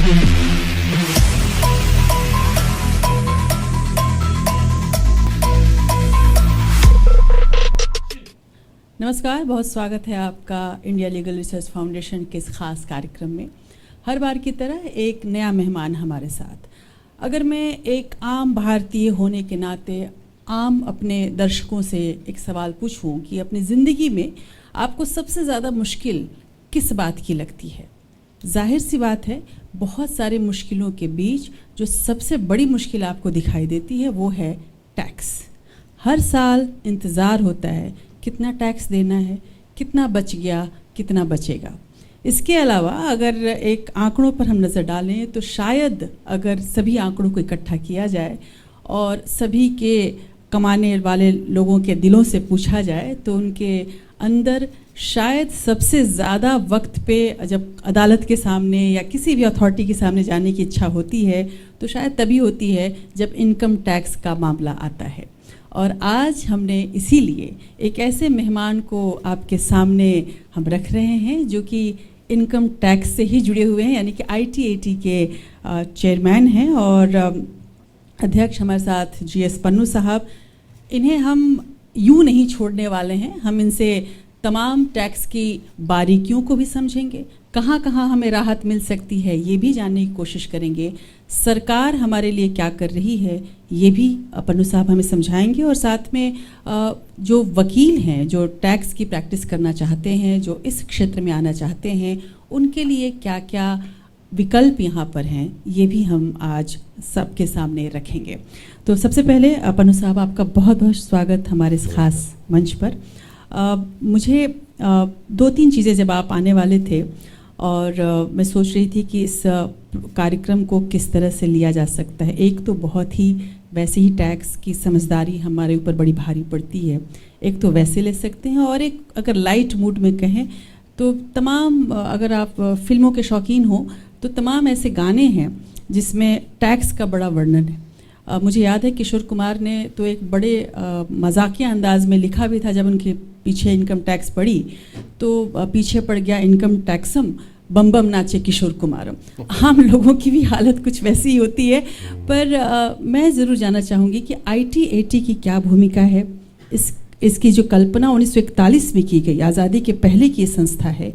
नमस्कार, बहुत स्वागत है आपका इंडिया लीगल रिसर्च फाउंडेशन के इस खास कार्यक्रम में। हर बार की तरह एक नया मेहमान हमारे साथ। अगर मैं एक आम भारतीय होने के नाते आम अपने दर्शकों से एक सवाल पूछूं कि अपनी ज़िंदगी में आपको सबसे ज़्यादा मुश्किल किस बात की लगती है? जाहिर सी बात है, बहुत सारे मुश्किलों के बीच जो सबसे बड़ी मुश्किल आपको दिखाई देती है वो है टैक्स। हर साल इंतज़ार होता है कितना टैक्स देना है, कितना बच गया, कितना बचेगा। इसके अलावा अगर एक आंकड़ों पर हम नज़र डालें तो शायद अगर सभी आंकड़ों को इकट्ठा किया जाए और सभी के कमाने वाले लोगों के दिलों से पूछा जाए तो उनके अंदर शायद सबसे ज़्यादा वक्त पे जब अदालत के सामने या किसी भी अथॉरिटी के सामने जाने की इच्छा होती है तो शायद तभी होती है जब इनकम टैक्स का मामला आता है। और आज हमने इसीलिए एक ऐसे मेहमान को आपके सामने हम रख रहे हैं जो कि इनकम टैक्स से ही जुड़े हुए हैं, यानी कि ITAT के चेयरमैन हैं और अध्यक्ष हमारे साथ GS पन्नू साहब। इन्हें हम यूं नहीं छोड़ने वाले हैं, हम इनसे तमाम टैक्स की बारीकियों को भी समझेंगे, कहाँ कहाँ हमें राहत मिल सकती है ये भी जानने की कोशिश करेंगे, सरकार हमारे लिए क्या कर रही है ये भी पन्नू साहब हमें समझाएंगे। और साथ में जो वकील हैं जो टैक्स की प्रैक्टिस करना चाहते हैं, जो इस क्षेत्र में आना चाहते हैं, उनके लिए क्या क्या विकल्प यहाँ पर हैं ये भी हम आज सबके सामने रखेंगे। तो सबसे पहले पन्नू साहब, आपका बहुत बहुत स्वागत हमारे इस खास मंच पर। मुझे 2-3 चीज़ें जब आप आने वाले थे और मैं सोच रही थी कि इस कार्यक्रम को किस तरह से लिया जा सकता है। एक तो बहुत ही वैसे ही टैक्स की समझदारी हमारे ऊपर बड़ी भारी पड़ती है, एक तो वैसे ले सकते हैं, और एक अगर लाइट मूड में कहें तो तमाम, अगर आप फिल्मों के शौकीन हो तो तमाम ऐसे गाने हैं जिसमें टैक्स का बड़ा वर्णन है। मुझे याद है किशोर कुमार ने तो एक बड़े मजाकिया अंदाज में लिखा भी था, जब उनके पीछे इनकम टैक्स पड़ी तो पीछे पड़ गया इनकम टैक्सम, बम बम नाचे किशोर कुमारम। आम लोगों की भी हालत कुछ वैसी ही होती है। पर मैं ज़रूर जानना चाहूँगी कि ITAT की क्या भूमिका है। इसकी जो कल्पना 1941 में की गई, आज़ादी के पहले की संस्था है,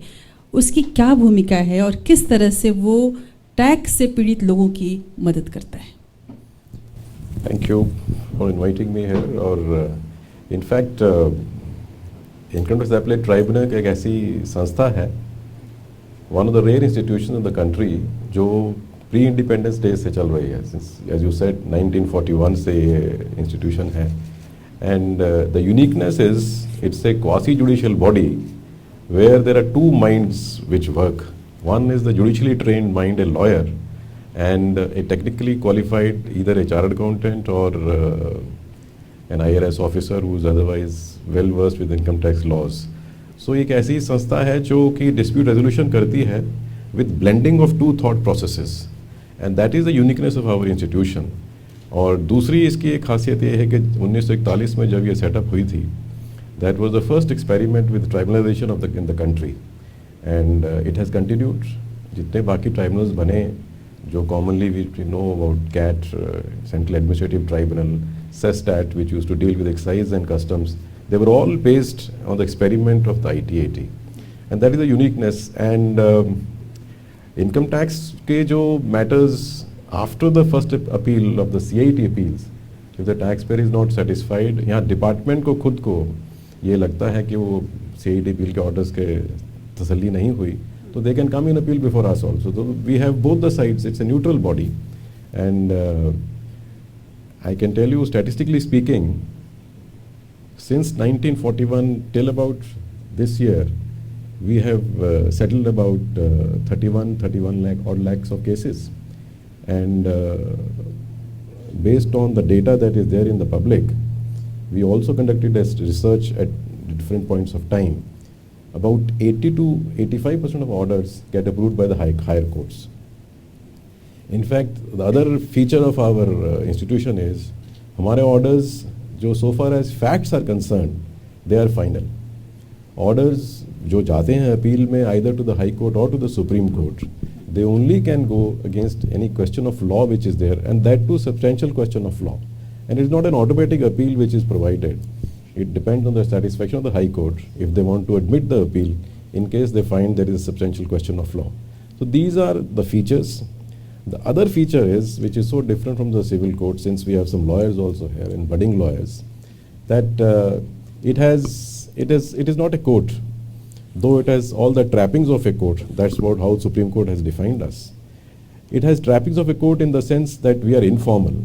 उसकी क्या भूमिका है और किस तरह से वो टैक्स से पीड़ित लोगों की मदद करता है? Thank you for inviting me here. और in fact income tax Appellate Tribunal एक ऐसी संस्था है, one of the rare institutions in the country जो प्री इंडिपेंडेंस डे से चल रही है। As you said 1941 से ये इंस्टीट्यूशन है। And the uniqueness is it's a quasi-judicial body where there are two minds which work. One is the judicially trained mind, a lawyer, and a technically qualified either a chartered accountant or an IRS officer who is otherwise well versed with income tax laws. So एक ऐसी संस्था है जो कि dispute resolution करती है with blending of two thought processes, and that is the uniqueness of our institution. और दूसरी इसकी एक खासियत ये है कि 1941 में जब ये सेटअप हुई थी, that was the first experiment with tribunalization of in the country, and it has continued. जितने बाकी tribunals बने जो commonly we know about CAT, Central Administrative Tribunal, SESTAT, which used to deal with excise and customs, they were all based on the experiment of the ITAT, and that is the uniqueness. And income tax के जो matters after the first appeal of the CIT appeals, if the taxpayer is not satisfied, यहाँ department को खुद को ये लगता है कि वो CIT appeal के orders के तसल्ली नहीं हुई, so they can come in appeal before us also. So we have both the sides. It's a neutral body, and I can tell you, statistically speaking, since 1941 till about this year, we have settled about 31 lakhs of cases, and based on the data that is there in the public, we also conducted research at different points of time. About 80 to 85% of orders get approved by the higher courts. In fact, the other feature of our institution is हमारे orders जो so far as facts are concerned, they are final. Orders जो जाते हैं appeal में either to the High Court or to the Supreme Court, they only can go against any question of law which is there, and that too substantial question of law. And it's not an automatic appeal which is provided. It depends on the satisfaction of the High Court if they want to admit the appeal in case they find there is a substantial question of law. So these are the features. The other feature is, which is so different from the civil court, since we have some lawyers also here and budding lawyers, that it is not a court, though it has all the trappings of a court. That's what how Supreme Court has defined us. It has trappings of a court in the sense that we are informal.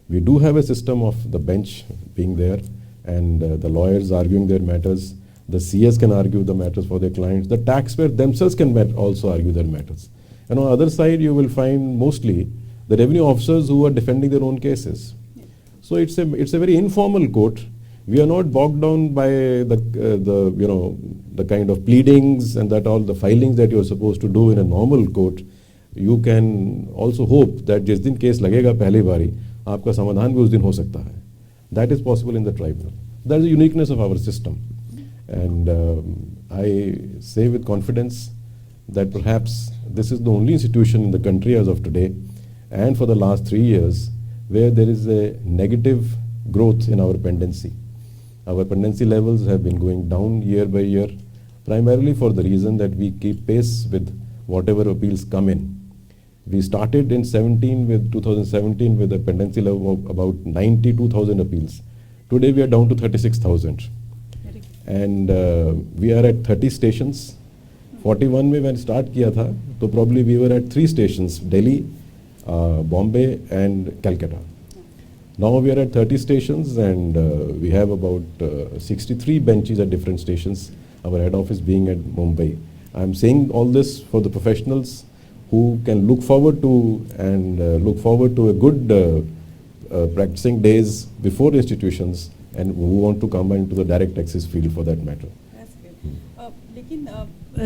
We do have a system of the bench being there, and the lawyers arguing their matters. The CS can argue the matters for their clients. The taxpayers themselves can also argue their matters. And on the other side, you will find mostly the revenue officers who are defending their own cases. So it's a very informal court. We are not bogged down by the kind of pleadings and that all the filings that you are supposed to do in a normal court. You can also hope that जिस दिन case लगेगा पहली बारी आपका समाधान भी उस दिन हो सकता है. That is possible in the tribunal. That is the uniqueness of our system. And I say with confidence that perhaps this is the only institution in the country as of today and for the last 3 years where there is a negative growth in our pendency. Our pendency levels have been going down year by year, primarily for the reason that we keep pace with whatever appeals come in. We started in 2017 with a pendency level of about 92,000 appeals. Today we are down to 36,000. And we are at 30 stations. 41 में when start किया था, तो probably we were at 3 stations, Delhi, Bombay and Calcutta. Now we are at 30 stations and we have about 63 benches at different stations, our head office being at Mumbai. I'm saying all this for the professionals who can look forward to a good practicing days before institutions and who want to come into the direct taxes field for that matter. लेकिन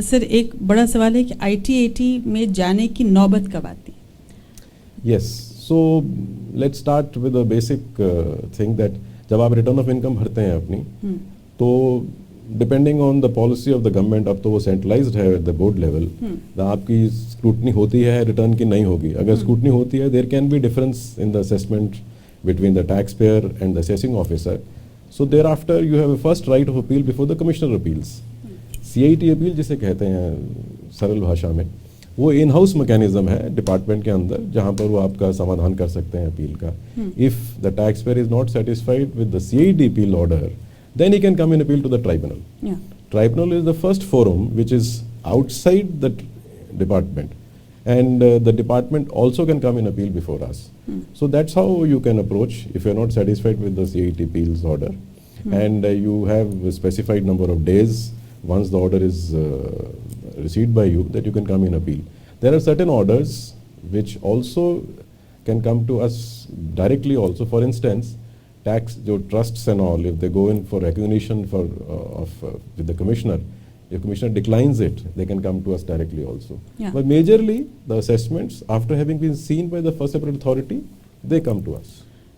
sir एक बड़ा सवाल है कि ITAT में जाने की नौबत कब आती? Yes, so let's start with a basic thing that जब आप रिटर्न ऑफ इनकम भरते हैं अपनी, तो depending on the policy of the government, अब तो वो सेंट्रलाइज्ड है एट द बोर्ड लेवल, आपकी स्क्रूटनी होती है रिटर्न की नहीं होगी. अगर स्क्रूटनी होती है there can be difference in the assessment between the taxpayer and the assessing officer. So thereafter you have a first right of appeal before the Commissioner appeals. CIT appeal जिसे कहते हैं सरल भाषा में, वो इन हाउस मैकेनिज्म है department के अंदर जहाँ पर वो आपका समाधान कर सकते हैं अपील का. If the taxpayer is not satisfied with the CIT appeal order, then he can come in appeal to the tribunal. Yeah. Tribunal is the first forum which is outside the department. And the department also can come in appeal before us. So that's how you can approach if you're not satisfied with the CIT appeals order. And you have a specified number of days once the order is received by you that you can come in appeal. There are certain orders which also can come to us directly also. For instance, tax, trusts and all, if they go in for recognition with the commissioner, if commissioner declines it, they can come to us directly also. Yeah. But majorly, the assessments, after having been seen by the first separate authority, they come to us.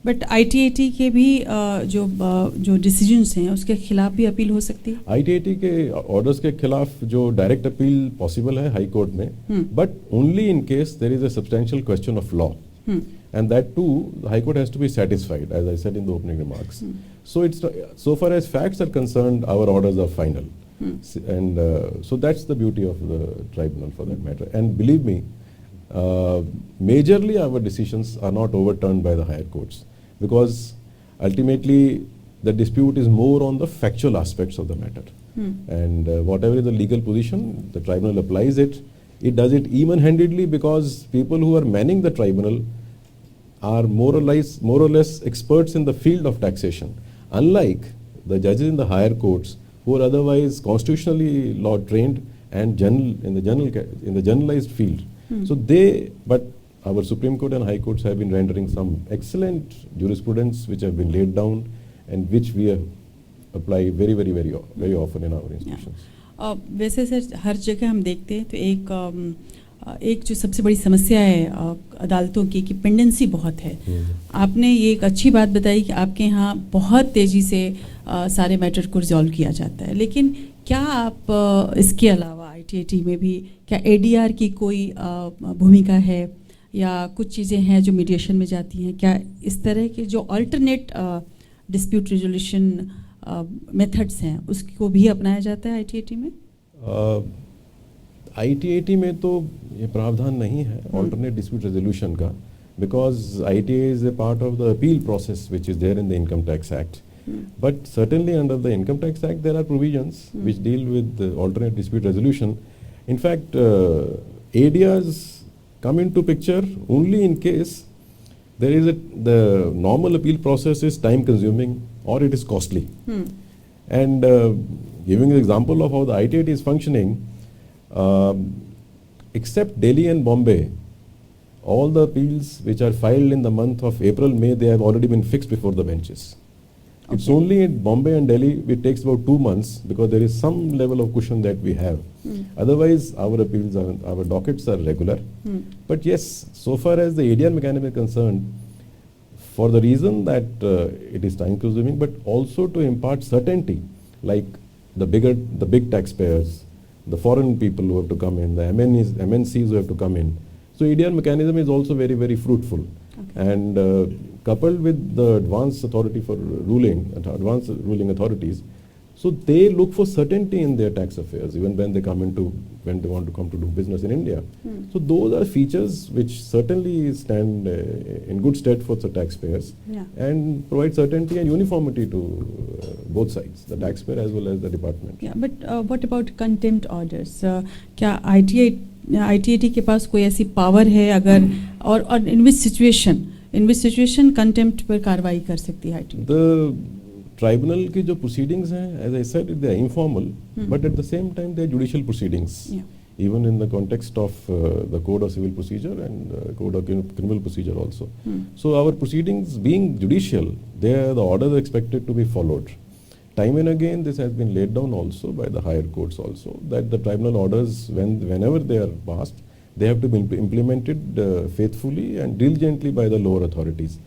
But ITAT के भी जो decisions हैं उसके खिलाफ भी appeal हो सकती है? ITAT के ऑर्डर्स के खिलाफ जो डायरेक्ट अपील पॉसिबल है हाई कोर्ट में, but only in case there is a substantial question of law. And that too, the High Court has to be satisfied, as I said in the opening remarks. So it's so far as facts are concerned, our orders are final. And so that's the beauty of the tribunal for that matter. And believe me, majorly our decisions are not overturned by the higher courts, because ultimately the dispute is more on the factual aspects of the matter. And whatever is the legal position, the tribunal applies it. It does it even-handedly because people who are manning the tribunal are more or less experts in the field of taxation, unlike the judges in the higher courts who are otherwise constitutionally law trained and in the generalized field. But our Supreme Court and High Courts have been rendering some excellent jurisprudence which have been laid down and which we apply very, very, very, very often in our institutions. वैसे sir हर जगह हम देखते हैं तो एक जो सबसे बड़ी समस्या है अदालतों की कि पेंडेंसी बहुत है. आपने ये एक अच्छी बात बताई कि आपके यहाँ बहुत तेज़ी से सारे मैटर को रिजॉल्व किया जाता है, लेकिन क्या आप इसके अलावा ITAT में भी क्या ADR की कोई भूमिका है या कुछ चीज़ें हैं जो मीडिएशन में जाती हैं? क्या इस तरह के जो अल्टरनेट डिस्प्यूट रेजोल्यूशन मेथड्स हैं उसको भी अपनाया जाता है ITAT में? ITAT में तो ये प्रावधान नहीं है अल्टरनेट डिस्प्यूट रेजोल्यूशन का, because ITA is a part of the appeal process which is there in the Income Tax Act. But certainly under the Income Tax Act there are provisions which deal with the alternate dispute resolution. In fact, ADRs come into picture only in case there is the normal appeal process is time consuming or it is costly. And giving an example of how the ITAT is functioning, except Delhi and Bombay, all the appeals which are filed in the month of April, May, they have already been fixed before the benches. Okay. It's only in Bombay and Delhi it takes about 2 months because there is some level of cushion that we have. Otherwise, our appeals, our dockets are regular. But yes, so far as the ADR mechanism is concerned, for the reason that it is time consuming, but also to impart certainty, like the big taxpayers, the foreign people who have to come in, the MNCs who have to come in. So ADR mechanism is also very, very fruitful. Okay. And coupled with the advanced ruling authorities, so they look for certainty in their tax affairs even when they want to come to do business in India. So those are features which certainly stand in good stead for the taxpayers and provide certainty and uniformity to both sides, the taxpayer as well as the department. Yeah, but what about contempt orders? क्या ITAT के पास कोई ऐसी power है अगर और in which situation contempt पर कार्रवाई कर सकती है ITAT? The tribunal की जो proceedings हैं, as I said, they are informal, but at the same time they are judicial proceedings. Yeah. Even in the context of the Code of Civil Procedure and Code of Criminal Procedure also. So our proceedings being judicial, the orders are expected to be followed. Time and again this has been laid down also by the higher courts also, that the tribunal orders, whenever they are passed, they have to be implemented faithfully and diligently by the lower authorities.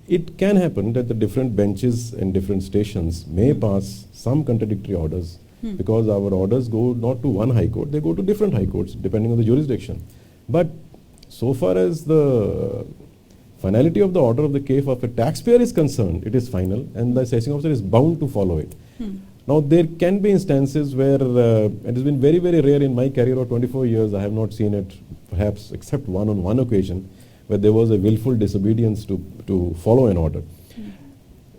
It can happen that the different benches and different stations may pass some contradictory orders because our orders go not to one high court, they go to different high courts depending on the jurisdiction. But so far as the finality of the order of the case of a taxpayer is concerned, it is final and the assessing officer is bound to follow it. Now there can be instances where it has been very, very rare in my career of 24 years, I have not seen it perhaps except on one occasion where there was a willful disobedience to follow an order.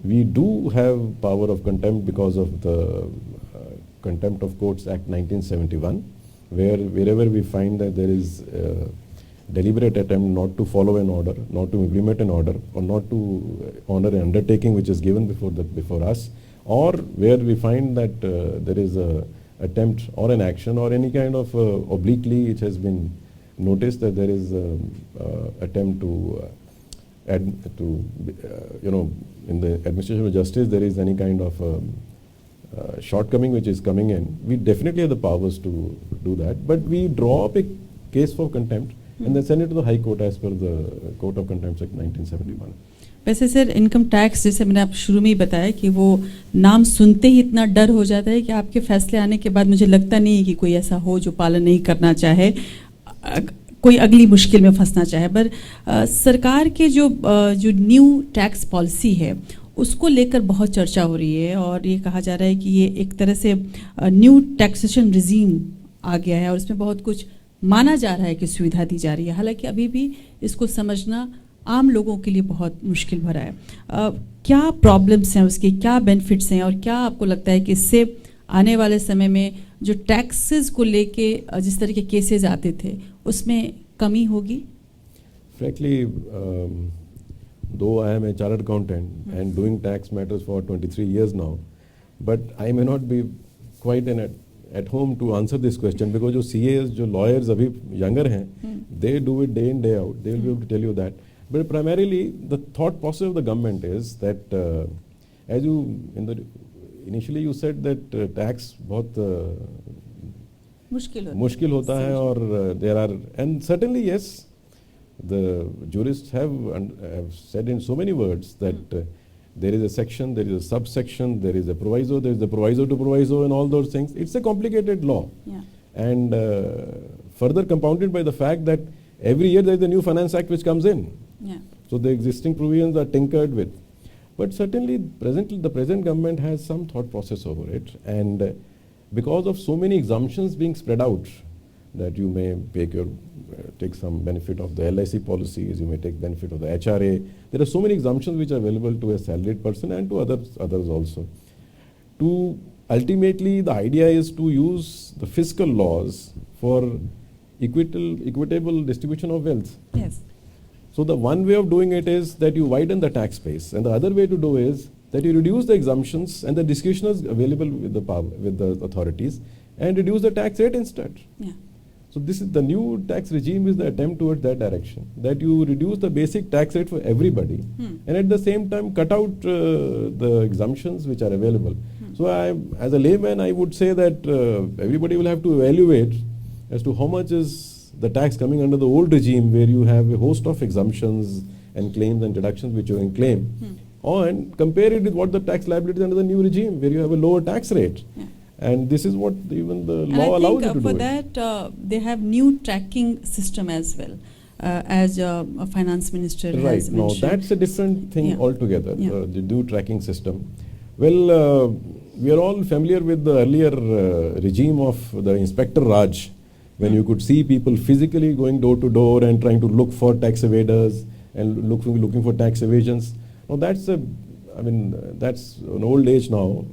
We do have power of contempt because of the Contempt of Courts Act 1971, wherever we find that there is deliberate attempt not to follow an order, not to implement an order, or not to honor an undertaking which is given before us, or where we find that there is a attempt or an action or any kind of obliquely it has been noticed that there is attempt to in the administration of justice there is any kind of shortcoming which is coming in, we definitely have the powers to do that, but we draw up a case for contempt and then send it to the High Court as per the Court of Contempt Act 1971. वैसे sir income tax जैसे मैंने आप शुरू में ही बताया कि वो नाम सुनते ही इतना डर हो जाता है कि आपके फैसले आने के बाद मुझे लगता नहीं है कि कोई ऐसा हो जो पालन नहीं करना चाहे, कोई अगली मुश्किल में फंसना चाहे। पर सरकार के जो न्यू टैक्स पॉलिसी है उसको लेकर बहुत चर्चा हो रही है और ये कहा जा रहा है कि ये एक तरह से न्यू टैक्सेशन रिजीम आ गया है और इसमें बहुत कुछ माना जा रहा है कि सुविधा दी जा रही है, हालांकि अभी भी इसको समझना आम लोगों के लिए बहुत मुश्किल भरा है। क्या प्रॉब्लम्स हैं उसके, क्या बेनिफिट्स हैं और क्या आपको लगता है कि इससे आने वाले समय में जो टैक्सेस को लेके जिस तरह के केसेस आते थे उसमें कमी होगी? Frankly, though I am a chartered accountant and doing tax matters for 23 years now, but I may not be quite at home to answer this question because जो CAs, जो lawyers अभी younger हैं, they do it day in day out. They will be able to tell you that. But primarily, the thought process of the government is that as you initially you said that tax बहुत मुश्किल होता है और there are, and certainly yes, the jurists have said in so many words that there is a section, there is a subsection, there is a proviso, there is a proviso to proviso and all those things. It's a complicated law. Yeah. and further compounded by the fact that every year there is a new Finance Act which comes in. Yeah. So the existing provisions are tinkered with. But certainly presently the present government has some thought process over it, and because of so many exemptions being spread out, that you may take some benefit of the LIC policies, you may take benefit of the HRA. There are so many exemptions which are available to a salaried person and to others also. To ultimately, the idea is to use the fiscal laws for equitable distribution of wealth. Yes. So the one way of doing it is that you widen the tax base, and the other way to do is that you reduce the exemptions and the discretion is available with the authorities, and reduce the tax rate instead. Yeah. So this is the new tax regime is the attempt towards that direction, that you reduce the basic tax rate for everybody, and at the same time cut out the exemptions which are available. So as a layman, I would say that everybody will have to evaluate as to how much is the tax coming under the old regime, where you have a host of exemptions and claims and deductions which you can claim, and compare it with what the tax liability is under the new regime, where you have a lower tax rate. Yeah. And this is what even the And law allows you to do. for that, they have new tracking system as well, as a finance minister has mentioned. Right, now that's a different thing altogether, Yeah. the new tracking system. Well, we are all familiar with the earlier regime of the Inspector Raj, when you could see people physically going door to door and trying to look for tax evaders and looking for tax evasions. Now that's that's an old age now.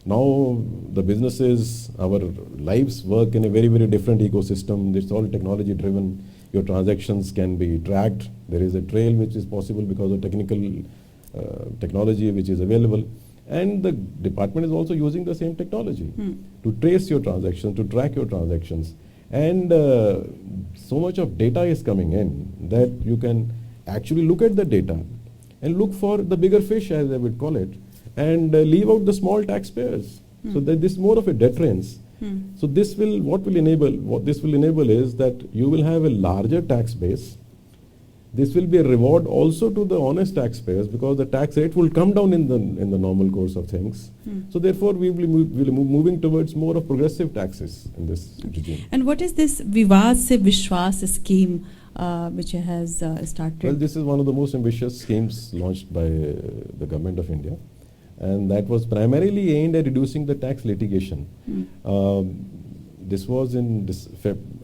Now the businesses, our lives work in a very, very different ecosystem. It's all technology driven. Your transactions can be tracked. There is a trail which is possible because of technology which is available. And the department is also using the same technology to trace your transactions, to track your transactions. And so much of data is coming in that you can actually look at the data and look for the bigger fish, as I would call it, and leave out the small taxpayers. So that this is more of a deterrence. So what this will enable is that you will have a larger tax base. This will be a reward also to the honest taxpayers, because the tax rate will come down in the normal course of things. So therefore we will be moving towards more of progressive taxes in this regime. And what is this Vivad se Vishwas scheme which has started? Well, this is one of the most ambitious schemes launched by the government of India, and that was primarily aimed at reducing the tax litigation. This was in this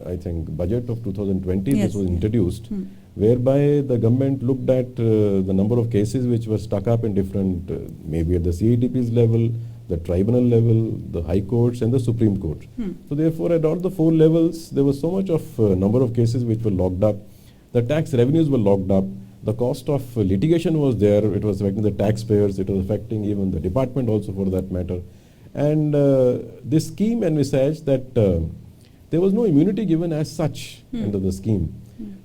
I think budget of 2020. Yes. This was introduced, whereby the government looked at the number of cases which were stuck up in different, maybe at the CETP's level, the tribunal level, the high courts and the Supreme Court. So therefore at all the 4 levels there was so much of number of cases which were locked up. The tax revenues were locked up. The cost of litigation was there. It was affecting the taxpayers. It was affecting even the department also, for that matter. And this scheme envisaged that there was no immunity given as such under the scheme.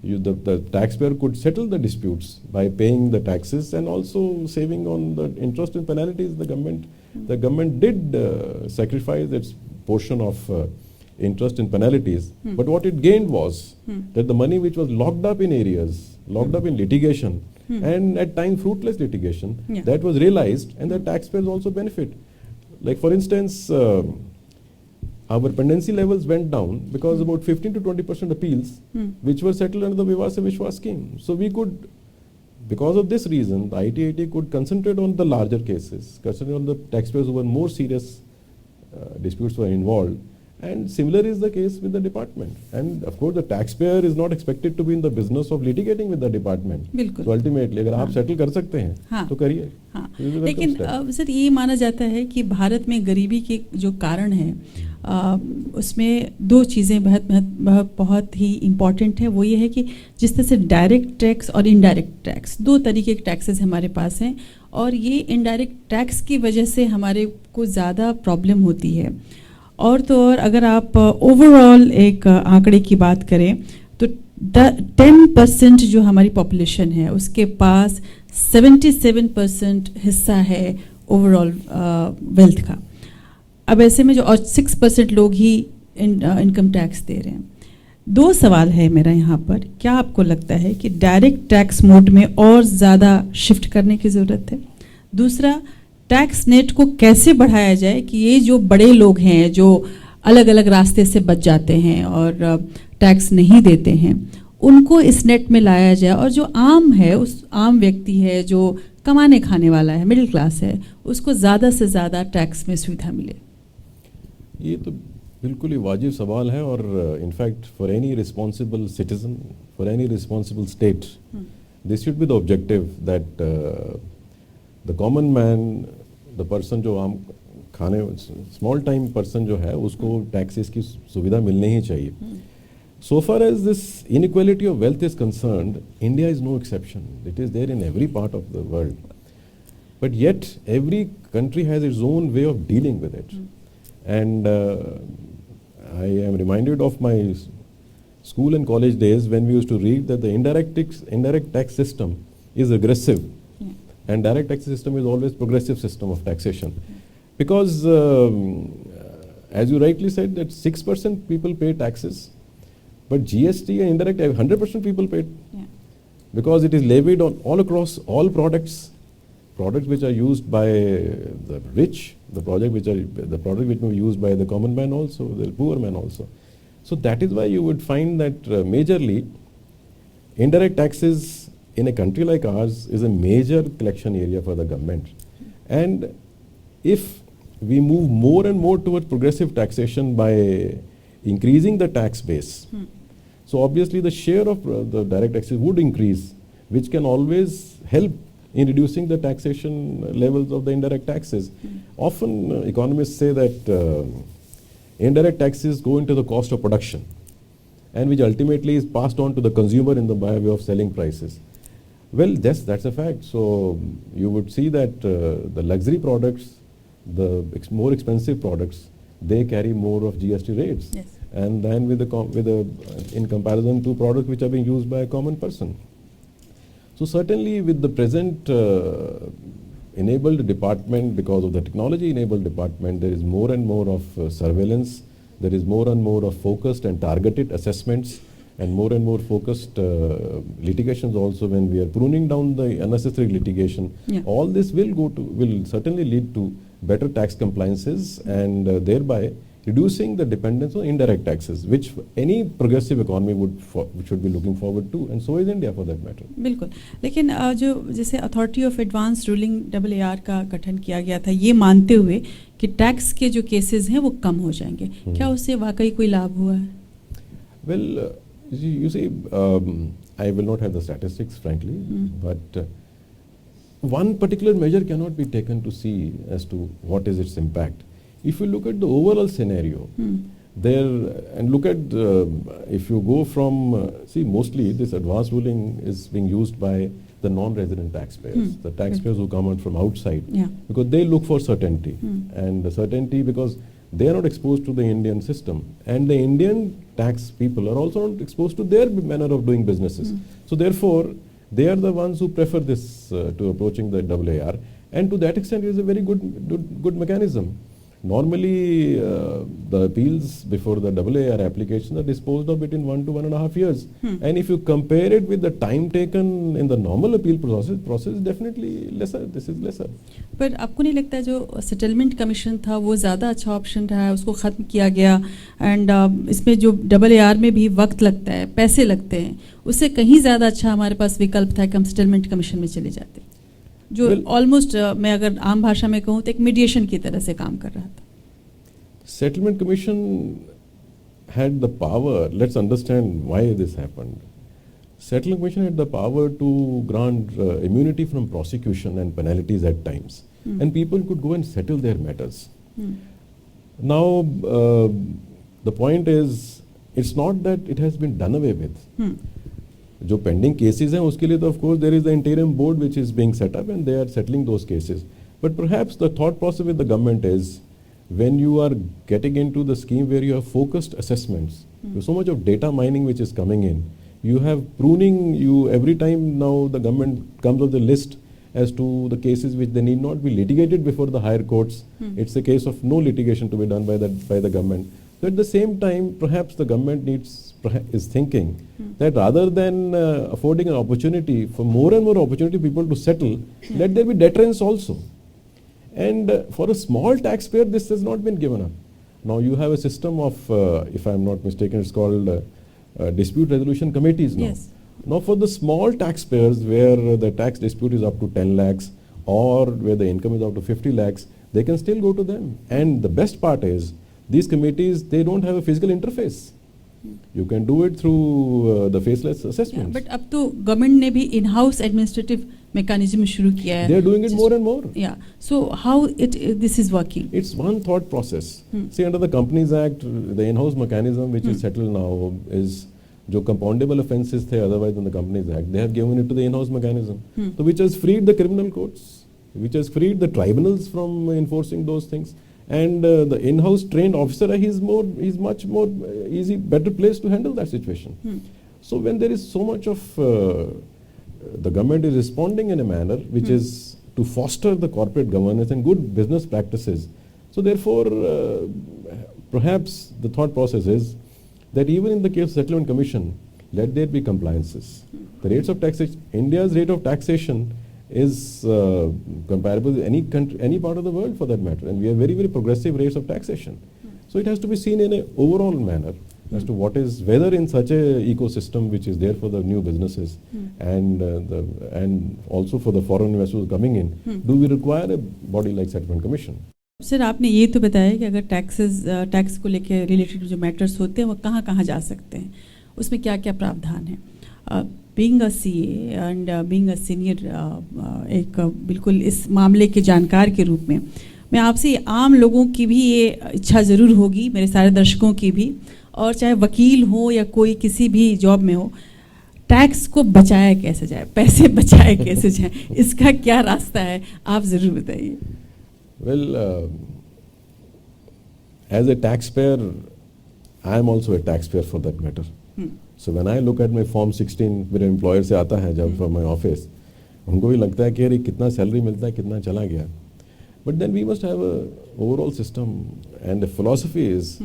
The taxpayer could settle the disputes by paying the taxes and also saving on the interest and penalties. The government did sacrifice its portion of interest and penalties, but what it gained was that the money which was locked up in areas, locked up in litigation, and at times fruitless litigation, that was realized, and the taxpayers also benefit. Like for instance, our pendency levels went down because about 15 to 20% appeals which were settled under the Vivad se Vishwas scheme. So we could, because of this reason, the ITAT could concentrate on the larger cases, concentrate on the taxpayers who were more serious disputes were involved. And similar is the case with the department. And of course the taxpayer is not expected to be in the business of litigating with the department. So ultimately अगर आप settle कर सकते हैं तो करिए. लेकिन sir ये माना जाता है कि भारत में गरीबी के जो कारण है उसमें 2 चीज़ें बहुत ही इम्पॉर्टेंट है. वो ये है कि जिस तरह से डायरेक्ट टैक्स और इनडायरेक्ट टैक्स 2 तरीके के टैक्सेस हमारे पास हैं, और ये इनडायरेक्ट टैक्स की वजह से हमारे को ज़्यादा प्रॉब्लम होती है. और तो और अगर आप ओवरऑल एक आंकड़े की बात करें तो 10% जो हमारी पॉपुलेशन है उसके पास 77% हिस्सा है ओवरऑल वेल्थ का. अब ऐसे में जो और 6% लोग ही इनकम टैक्स दे रहे हैं. 2 सवाल है मेरा यहाँ पर. क्या आपको लगता है कि डायरेक्ट टैक्स मोड में और ज़्यादा शिफ्ट करने की ज़रूरत है? दूसरा, टैक्स नेट को कैसे बढ़ाया जाए कि ये जो बड़े लोग हैं जो अलग अलग रास्ते से बच जाते हैं और टैक्स नहीं देते हैं, उनको इस नेट में लाया जाए और जो आम है, उस आम व्यक्ति है जो कमाने खाने वाला है, मिडिल क्लास है, उसको ज़्यादा से ज़्यादा टैक्स में सुविधा मिले? ये तो बिल्कुल ही वाजिब सवाल है और in fact for any responsible citizen, for any responsible state, this should be the objective that the common man, the person जो आम खाने, स्मॉल टाइम पर्सन जो है, उसको टैक्सेस की सुविधा मिलनी ही चाहिए. So far as this inequality of wealth is concerned, India is no exception. It is there in every part of the world. But yet, every country has its own way of dealing with it. And I am reminded of my school and college days when we used to read that the indirect tax system is aggressive. And direct tax system is always progressive system of taxation. Because, as you rightly said, that 6% people pay taxes. But GST and indirect, 100% people paid. Because it is levied on all across all products which are used by the rich, the product which may be used by the common man also, the poor man also. So that is why you would find that majorly indirect taxes in a country like ours is a major collection area for the government. And if we move more and more towards progressive taxation by increasing the tax base, so obviously the share of the direct taxes would increase, which can always help in reducing the taxation levels of the indirect taxes. Often economists say that indirect taxes go into the cost of production, and which ultimately is passed on to the consumer in the by way of selling prices. Well, yes, that's a fact. So you would see that the luxury products, the more expensive products, they carry more of GST rates. Yes. And then in comparison to products which are being used by a common person. So certainly with the present enabled department, because of the technology enabled department, there is more and more of surveillance, there is more and more of focused and targeted assessments, and more focused litigations also when we are pruning down the unnecessary litigation. Yeah. All this will certainly lead to better tax compliances and thereby reducing the dependence on indirect taxes, which any progressive economy should be looking forward to, and so is India for that matter. बिल्कुल. लेकिन जो जैसे authority of advance ruling AAR का गठन किया गया था, ये मानते हुए कि टैक्स के जो केसेस हैं वो कम हो जाएंगे, क्या उससे वाकई कोई लाभ हुआ है? Well, you see, I will not have the statistics, frankly, but one particular measure cannot be taken to see as to what is its impact. If you look at the overall scenario, and look at, if you go from, see, mostly this advanced ruling is being used by the non-resident taxpayers, the taxpayers who come out from outside, because they look for certainty, and the certainty because they are not exposed to the Indian system, and the Indian tax people are also not exposed to their manner of doing businesses. So therefore, they are the ones who prefer this to approaching the AAR, and to that extent it is a very good mechanism. Normally, the appeals before the AAR applications are disposed of between 1 to 1.5 years. And if you compare it with the time taken in the normal appeal process is definitely lesser. This is lesser. पर आपको नहीं लगता जो settlement commission था वो ज़्यादा अच्छा option रहा है, उसको ख़त्म किया गया, एंड इसमें जो AAR में भी वक्त लगता है, पैसे लगते हैं, उससे कहीं ज़्यादा अच्छा हमारे पास विकल्प था कि हम सेटलमेंट कमीशन में चले जाते, जो ऑलमोस्ट मैं अगर आम भाषा में कहूँ तो एक मीडिएशन की तरह से काम कर रहा था. Settlement Commission had the power. Let's understand why this happened. Settlement Commission had the power to grant immunity from prosecution and penalties at times, and people could go and settle their matters. Now, the point is, it's not that it has been done away with. जो pending cases हैं उसके लिए तो of course there is the interim board which is being set up and they are settling those cases, but perhaps the thought process with the government is when you are getting into the scheme where you have focused assessments, so much of data mining which is coming in, you have pruning, you every time now the government comes of the list as to the cases which they need not be litigated before the higher courts. It's a case of no litigation to be done by the government. So at the same time, perhaps the government is thinking that rather than affording an opportunity for more and more opportunity people to settle, let there be deterrence also. And for a small taxpayer, this has not been given up. Now you have a system of, if I'm not mistaken, it's called dispute resolution committees now. Yes. Now for the small taxpayers where the tax dispute is up to 10 lakhs or where the income is up to 50 lakhs, they can still go to them. And the best part is, these committees, they don't have a physical interface. You can do it through the faceless assessments. But अब तो government ने भी in house administrative mechanism शुरू किया है. They are doing it more and more. Yeah. So how this is working? It's one thought process. See, under the Companies Act, the in-house mechanism which is settled now is जो compoundable offences थे otherwise in the Companies Act, they have given it to the in-house mechanism, so which has freed the criminal courts, which has freed the tribunals from enforcing those things. And the in-house trained officer, he's much more easy, better placed to handle that situation. So when there is so much of the government is responding in a manner which is to foster the corporate governance and good business practices. So therefore, perhaps the thought process is that even in the case of settlement commission, let there be compliances. The rates of taxation, India's rate of taxation is comparable with any country, any part of the world for that matter, and we have very, very progressive rates of taxation. So it has to be seen in an overall manner as to what is, whether in such a ecosystem which is there for the new businesses and also for the foreign investors coming in, do we require a body like settlement commission? Sir आपने ये तो बताया कि अगर tax को लेके related जो matters होते हैं वो कहाँ कहाँ जा सकते हैं, उसमें क्या क्या प्रावधान है. Being a CA and being a senior एक बिल्कुल इस मामले के जानकार के रूप में मैं आपसे आम लोगों की भी ये इच्छा ज़रूर होगी, मेरे सारे दर्शकों की भी, और चाहे वकील हो या कोई किसी भी जॉब में हो, टैक्स को बचाया कैसे जाए, पैसे बचाए कैसे जाए, इसका क्या रास्ता है, आप ज़रूर बताइए. Well, as a taxpayer, I am also a taxpayer for that matter. So when I look at my Form 16, मेरे employer से आता है जब from my office, उनको भी लगता है कि यार कितना salary मिलता है, कितना चला गया. But then we must have a overall system, and the philosophy is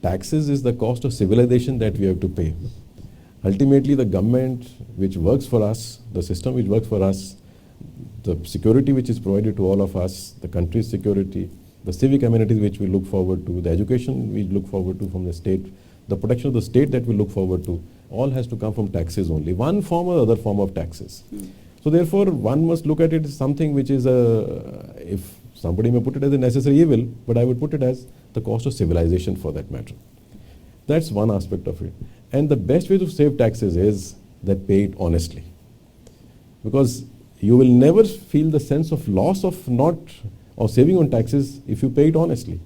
taxes is the cost of civilization that we have to pay. Ultimately, the government which works for us, the system which works for us, the security which is provided to all of us, the country's security, the civic amenities which we look forward to, the education we look forward to from the state, the protection of the state that we look forward to, all has to come from taxes only, one form or other form of taxes. So therefore, one must look at it as something which is if somebody may put it as a necessary evil, but I would put it as the cost of civilization for that matter. That's one aspect of it. And the best way to save taxes is that pay it honestly. Because you will never feel the sense of loss of saving on taxes if you pay it honestly.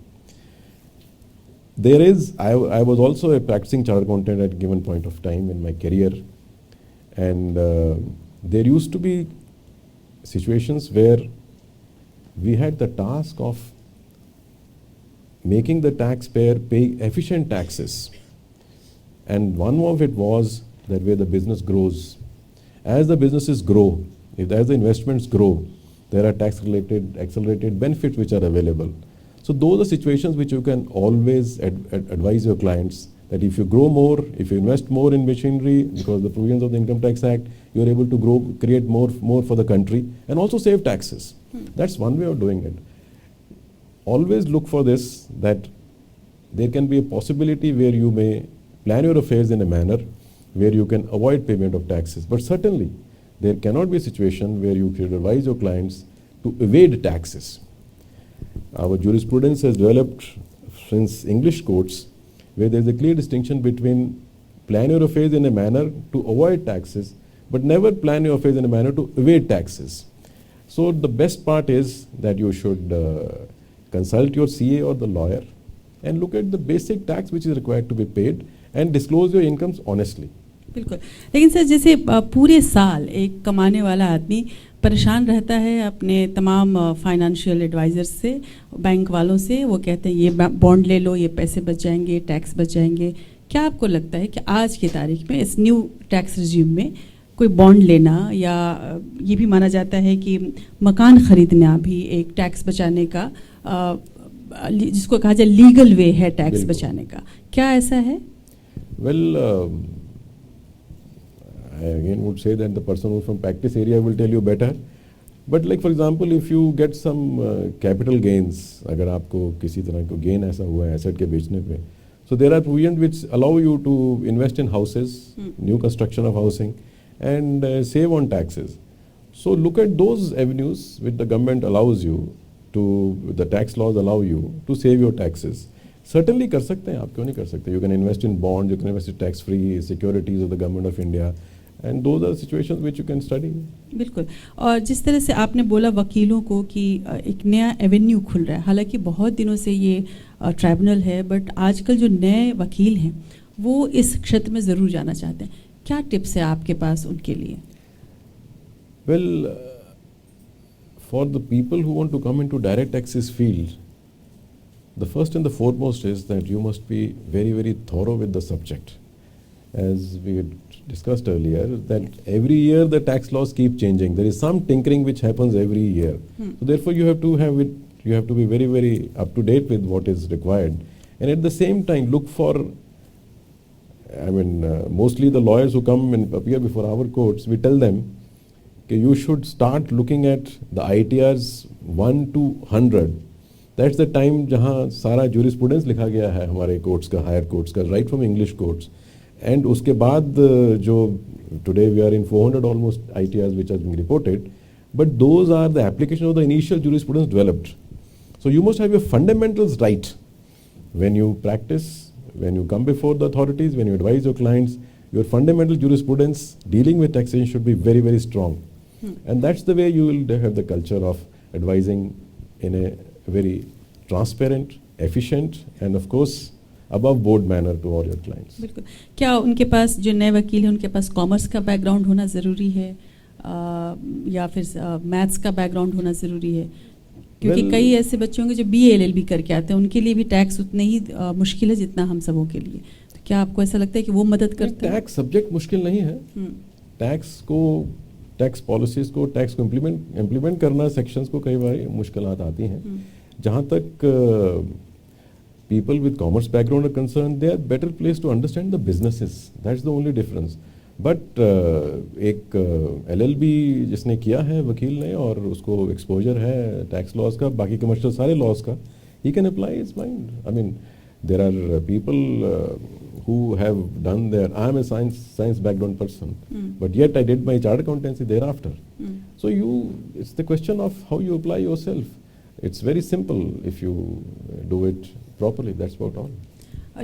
I was also a practicing chartered accountant at a given point of time in my career, and there used to be situations where we had the task of making the taxpayer pay efficient taxes, and one of it was that where the business grows. As the businesses grow, as the investments grow, there are tax-related accelerated benefits which are available. So those are situations which you can always advise your clients that if you grow more, if you invest more in machinery, because the provisions of the Income Tax Act, you are able to create more for the country and also save taxes. That's one way of doing it. Always look for this, that there can be a possibility where you may plan your affairs in a manner where you can avoid payment of taxes. But certainly, there cannot be a situation where you should advise your clients to evade taxes. Our jurisprudence has developed since English courts, where there is a clear distinction between plan your affairs in a manner to avoid taxes, but never plan your affairs in a manner to evade taxes. So the best part is that you should consult your CA or the lawyer and look at the basic tax which is required to be paid and disclose your incomes honestly. बिल्कुल. लेकिन sir जैसे पूरे साल एक कमाने वाला आदमी परेशान रहता है अपने तमाम फाइनेंशियल एडवाइज़र से, बैंक वालों से, वो कहते हैं ये बॉन्ड ले लो, ये पैसे बच जाएंगे, टैक्स बच जाएंगे. क्या आपको लगता है कि आज की तारीख में इस न्यू टैक्स रिजीम में कोई बॉन्ड लेना, या ये भी माना जाता है कि मकान ख़रीदना भी एक टैक्स बचाने का जिसको कहा जाए लीगल वे है टैक्स बचाने का, क्या ऐसा है? Well, I again would say that the person who is from practice area will tell you better. But like for example if you get some capital gains, अगर आपको किसी तरह को गेन ऐसा हुआ है एसेट के बेचने पे, so there are provisions which allow you to invest in houses, new construction of housing, and save on taxes. So look at those avenues which the government allows you to, the tax laws allow you to save your taxes. Certainly कर सकते हैं आप, क्यों नहीं कर सकते? You can invest in bonds, you can invest in tax-free securities of the government of India, and those are situations which you can study. बिल्कुल। और जिस तरह से आपने बोला वकीलों को कि एक नया एवेन्यू खुल रहा है, हालांकि बहुत दिनों से ये ट्राइब्यूनल है, बट आजकल जो नए वकील हैं वो इस क्षेत्र में ज़रूर जाना चाहते हैं, क्या टिप्स है आपके पास उनके लिए? Well, for the people who want to come into direct taxes field, the first and the foremost is that you must be very, very thorough with the subject. As we had discussed earlier, that every year the tax laws keep changing. There is some tinkering which happens every year. So therefore you have to have it, you have to be very, very up to date with what is required. And at the same time look for, I mean, mostly the lawyers who come and appear before our courts, we tell them that you should start looking at the ITRs 1 to 100. That's the time जहाँ सारा jurisprudence लिखा गया है हमारे courts का, higher courts का, right from English courts. And उसके बाद जो today we are in 400 almost ITRs which are being reported, but those are the application of the initial jurisprudence developed. So you must have your fundamentals right when you practice, when you come before the authorities, when you advise your clients. Your fundamental jurisprudence dealing with taxation should be very, very strong. And that's the way you will have the culture of advising in a very transparent, efficient, and of course above board manner to all your clients. बिल्कुल। क्या उनके पास जो नए वकील हैं उनके पास commerce का background होना ज़रूरी है या फिर मैथ्स का बैकग्राउंड होना ज़रूरी है? क्योंकि कई ऐसे बच्चे होंगे जो BA LLB करके आते हैं, उनके लिए भी टैक्स उतने ही मुश्किल है जितना हम सबों के लिए। तो क्या आपको ऐसा लगता है कि वो मदद करते हैं? टैक्स सब्जेक्ट मुश्किल नहीं है। टैक्स को, टैक्स पॉलिसीज को, टैक्स को इम्प्लीमेंट करना, सेक्शंस को कई बार मुश्किलात आती हैं। जहाँ तक people with commerce background are concerned, they are better placed to understand the businesses. That's the only difference. But एक LLB जिसने किया है वकील ने और उसको exposure है tax laws का, बाकी commercial सारे laws का, he can apply his mind. I mean, there are people who have done their, I am a science background person, but yet I did my chartered accountancy thereafter. So it's the question of how you apply yourself. It's very simple if you do it properly. That's about all.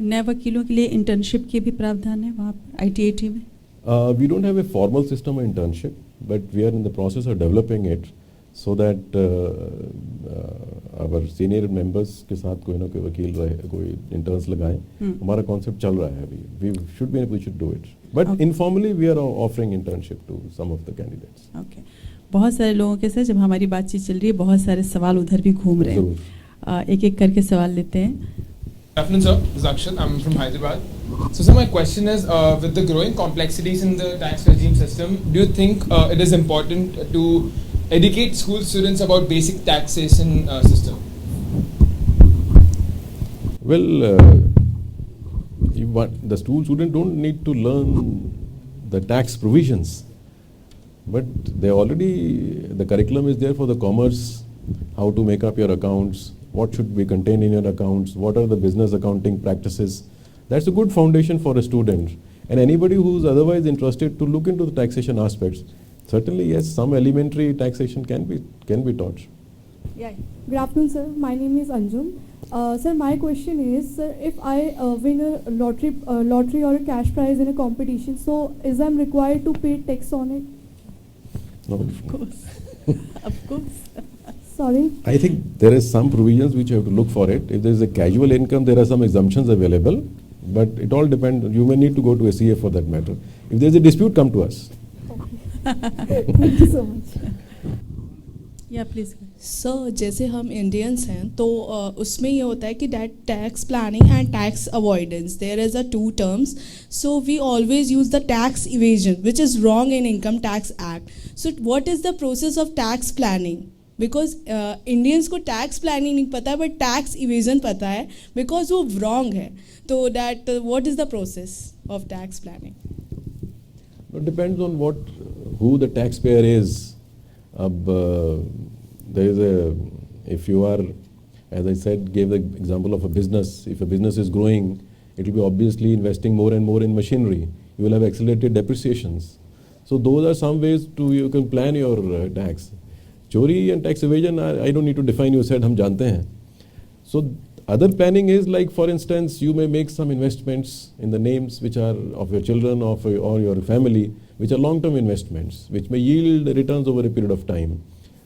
नए वकीलों के लिए internship के भी प्रावधान है वहाँ पर ITAT में? We don't have a formal system of internship, but we are in the process of developing it so that our senior members के साथ कोई ना कोई वकील रहे, कोई interns लगाएं। हमारा concept चल रहा है अभी. We should do it. But informally we are offering internship to some of the candidates. Okay. बहुत सारे लोगों के साथ जब हमारी बातचीत चल रही है, बहुत सारे सवाल उधर भी घूम रहे हैं। एक-एक करके सवाल लेते हैं। Good afternoon, sir. This is Akshat. I'm from Hyderabad. So, sir, my question is, with the growing complexities in the tax regime system, do you think it is important to educate school students about basic taxation system? Well, the school students don't need to learn the tax provisions, but the curriculum is there for the commerce, how to make up your accounts, what should be contained in your accounts, what are the business accounting practices. That's a good foundation for a student. And anybody who's otherwise interested to look into the taxation aspects, certainly yes, some elementary taxation can be taught. Yeah. Good afternoon, sir. My name is Anjum. Sir, my question is, sir, if I win a lottery or a cash prize in a competition, so is I'm required to pay tax on it? No. Of course. Of course. Sorry? I think there is some provisions which you have to look for it. If there is a casual income, there are some exemptions available, but it all depends. You may need to go to a CA for that matter. If there is a dispute, come to us. Okay. Thank you so much. या please sir जैसे हम Indians हैं तो उसमें ये होता है कि that tax planning and tax avoidance there is a two terms so we always use the tax evasion which is wrong in income tax act so what is the process of tax planning because Indians को tax planning नहीं पता but tax evasion पता है because वो wrong है तो that what is the process of tax planning It depends on who the taxpayer is. There is a, if you are, as I said, gave the example of a business. If a business is growing, it will be obviously investing more and more in machinery. You will have accelerated depreciations. So those are some ways to you can plan your tax. Chori and tax evasion, I don't need to define. You said, hum jante hain. So other planning is like, for instance, you may make some investments in the names which are of your children or your family, which are long-term investments, which may yield returns over a period of time.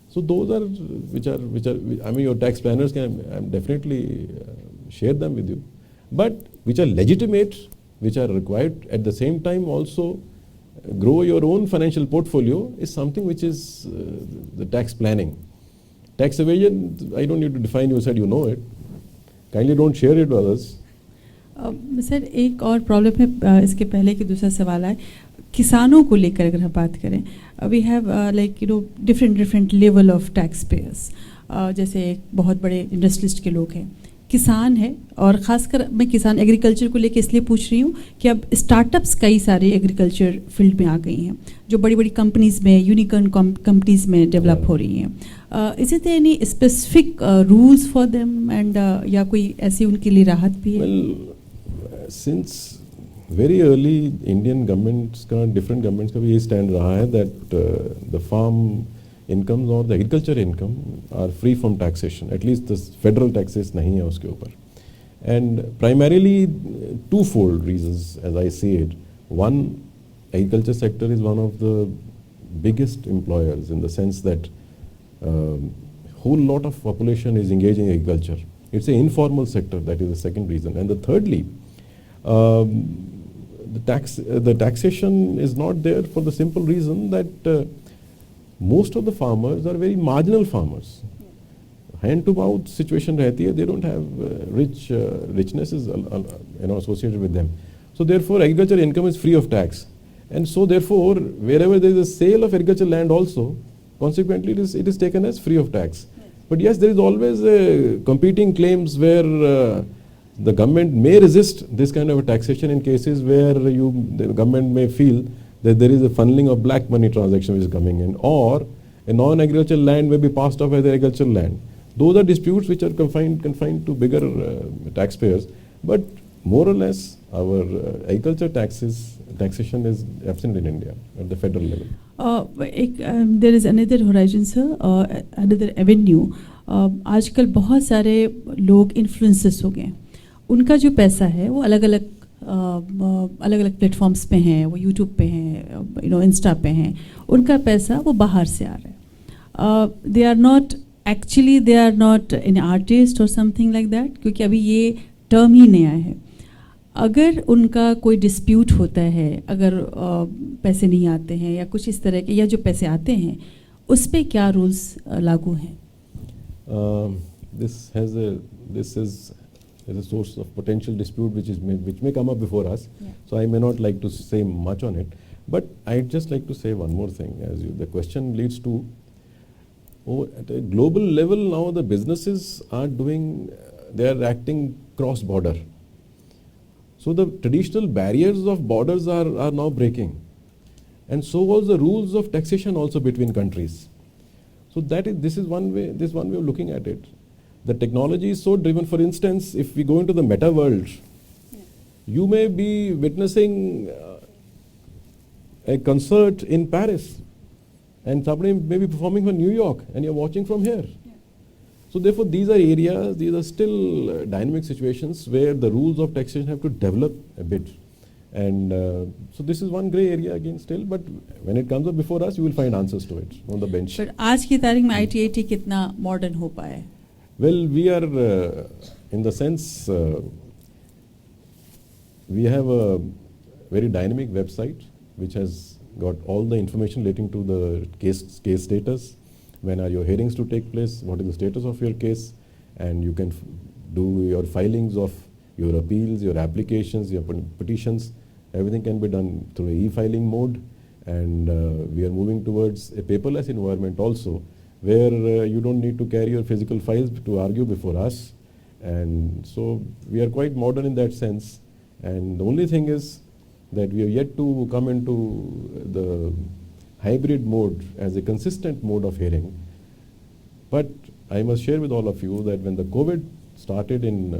So those are which are I mean, your tax planners can definitely share them with you, but which are legitimate, which are required at the same time also grow your own financial portfolio is something which is the tax planning. Tax evasion, I don't need to define. You said you know it. Kindly don't share it with others. Sir एक और problem है इसके पहले कि दूसरा सवाल है किसानों को लेकर अगर हम बात करें we have like you know different level of tax payers जैसे एक बहुत बड़े इंडस्ट्रियलिस्ट के लोग हैं किसान है और ख़ासकर मैं किसान एग्रीकल्चर को लेकर इसलिए पूछ रही हूँ कि अब स्टार्टअप्स कई सारे एग्रीकल्चर फील्ड में आ गई हैं जो बड़ी बड़ी कंपनीज़ में यूनिकॉर्न कंपनीज़ में डेवलप हो रही हैं is it any specific rules for them and या कोई ऐसी उनके लिए राहत भी है Since very early Indian governments का different governments का भी ये stand रहा है that the farm incomes or the agriculture income are free from taxation. At least the federal taxes नहीं है उसके ऊपर. And primarily twofold reasons as I see it. One, agriculture sector is one of the biggest employers in the sense that whole lot of population is engaged in agriculture. It's an informal sector. That is the second reason. And the thirdly, the taxation is not there for the simple reason that most of the farmers are very marginal farmers. Hand to mouth situation रहती है. They don't have richness is associated with them. So therefore, agriculture income is free of tax. And so therefore, wherever there is a sale of agricultural land also, consequently it is taken as free of tax. But yes, there is always competing claims where the government may resist this kind of a taxation in cases where the government may feel that there is a funneling of black money transaction which is coming in, or a non-agricultural land may be passed off as agricultural land. Those are disputes which are confined to bigger taxpayers. But more or less, our agriculture taxation is absent in India at the federal level. There is another horizon, sir, another avenue. आजकल बहुत सारे लोग influencers हो गए उनका जो पैसा है वो अलग अलग प्लेटफॉर्म्स पे हैं वो यूट्यूब पे हैं इंस्टा पे हैं उनका पैसा वो बाहर से आ रहा है they are not an artist और समथिंग लाइक दैट क्योंकि अभी ये टर्म ही नया है अगर उनका कोई डिस्प्यूट होता है अगर पैसे नहीं आते हैं या कुछ इस तरह के या जो पैसे आते हैं उस पे क्या रूल्स लागू हैं this is a source of potential dispute which may come up before us. Yeah. So I may not like to say much on it, but I'd just like to say one more thing. The question leads to, at a global level now the businesses are they are acting cross-border. So the traditional barriers of borders are now breaking, and so was the rules of taxation also between countries. So this is one way of looking at it. The technology is so driven. For instance, if we go into the meta world, you may be witnessing a concert in Paris and somebody may be performing from New York and you're watching from here. Yeah. So therefore, these are still dynamic situations where the rules of taxation have to develop a bit. And so this is one grey area again still, but when it comes up before us, you will find answers to it on the bench. But आज की तारीख में ITAT कितना modern हो पाया है? Well, we are in the sense we have a very dynamic website which has got all the information relating to the case status, when are your hearings to take place, what is the status of your case, and you can do your filings of your appeals, your applications, your petitions. Everything can be done through e-filing mode, and we are moving towards a paperless environment also, where you don't need to carry your physical files to argue before us. And so we are quite modern in that sense. And the only thing is that we are yet to come into the hybrid mode as a consistent mode of hearing. But I must share with all of you that when the COVID started in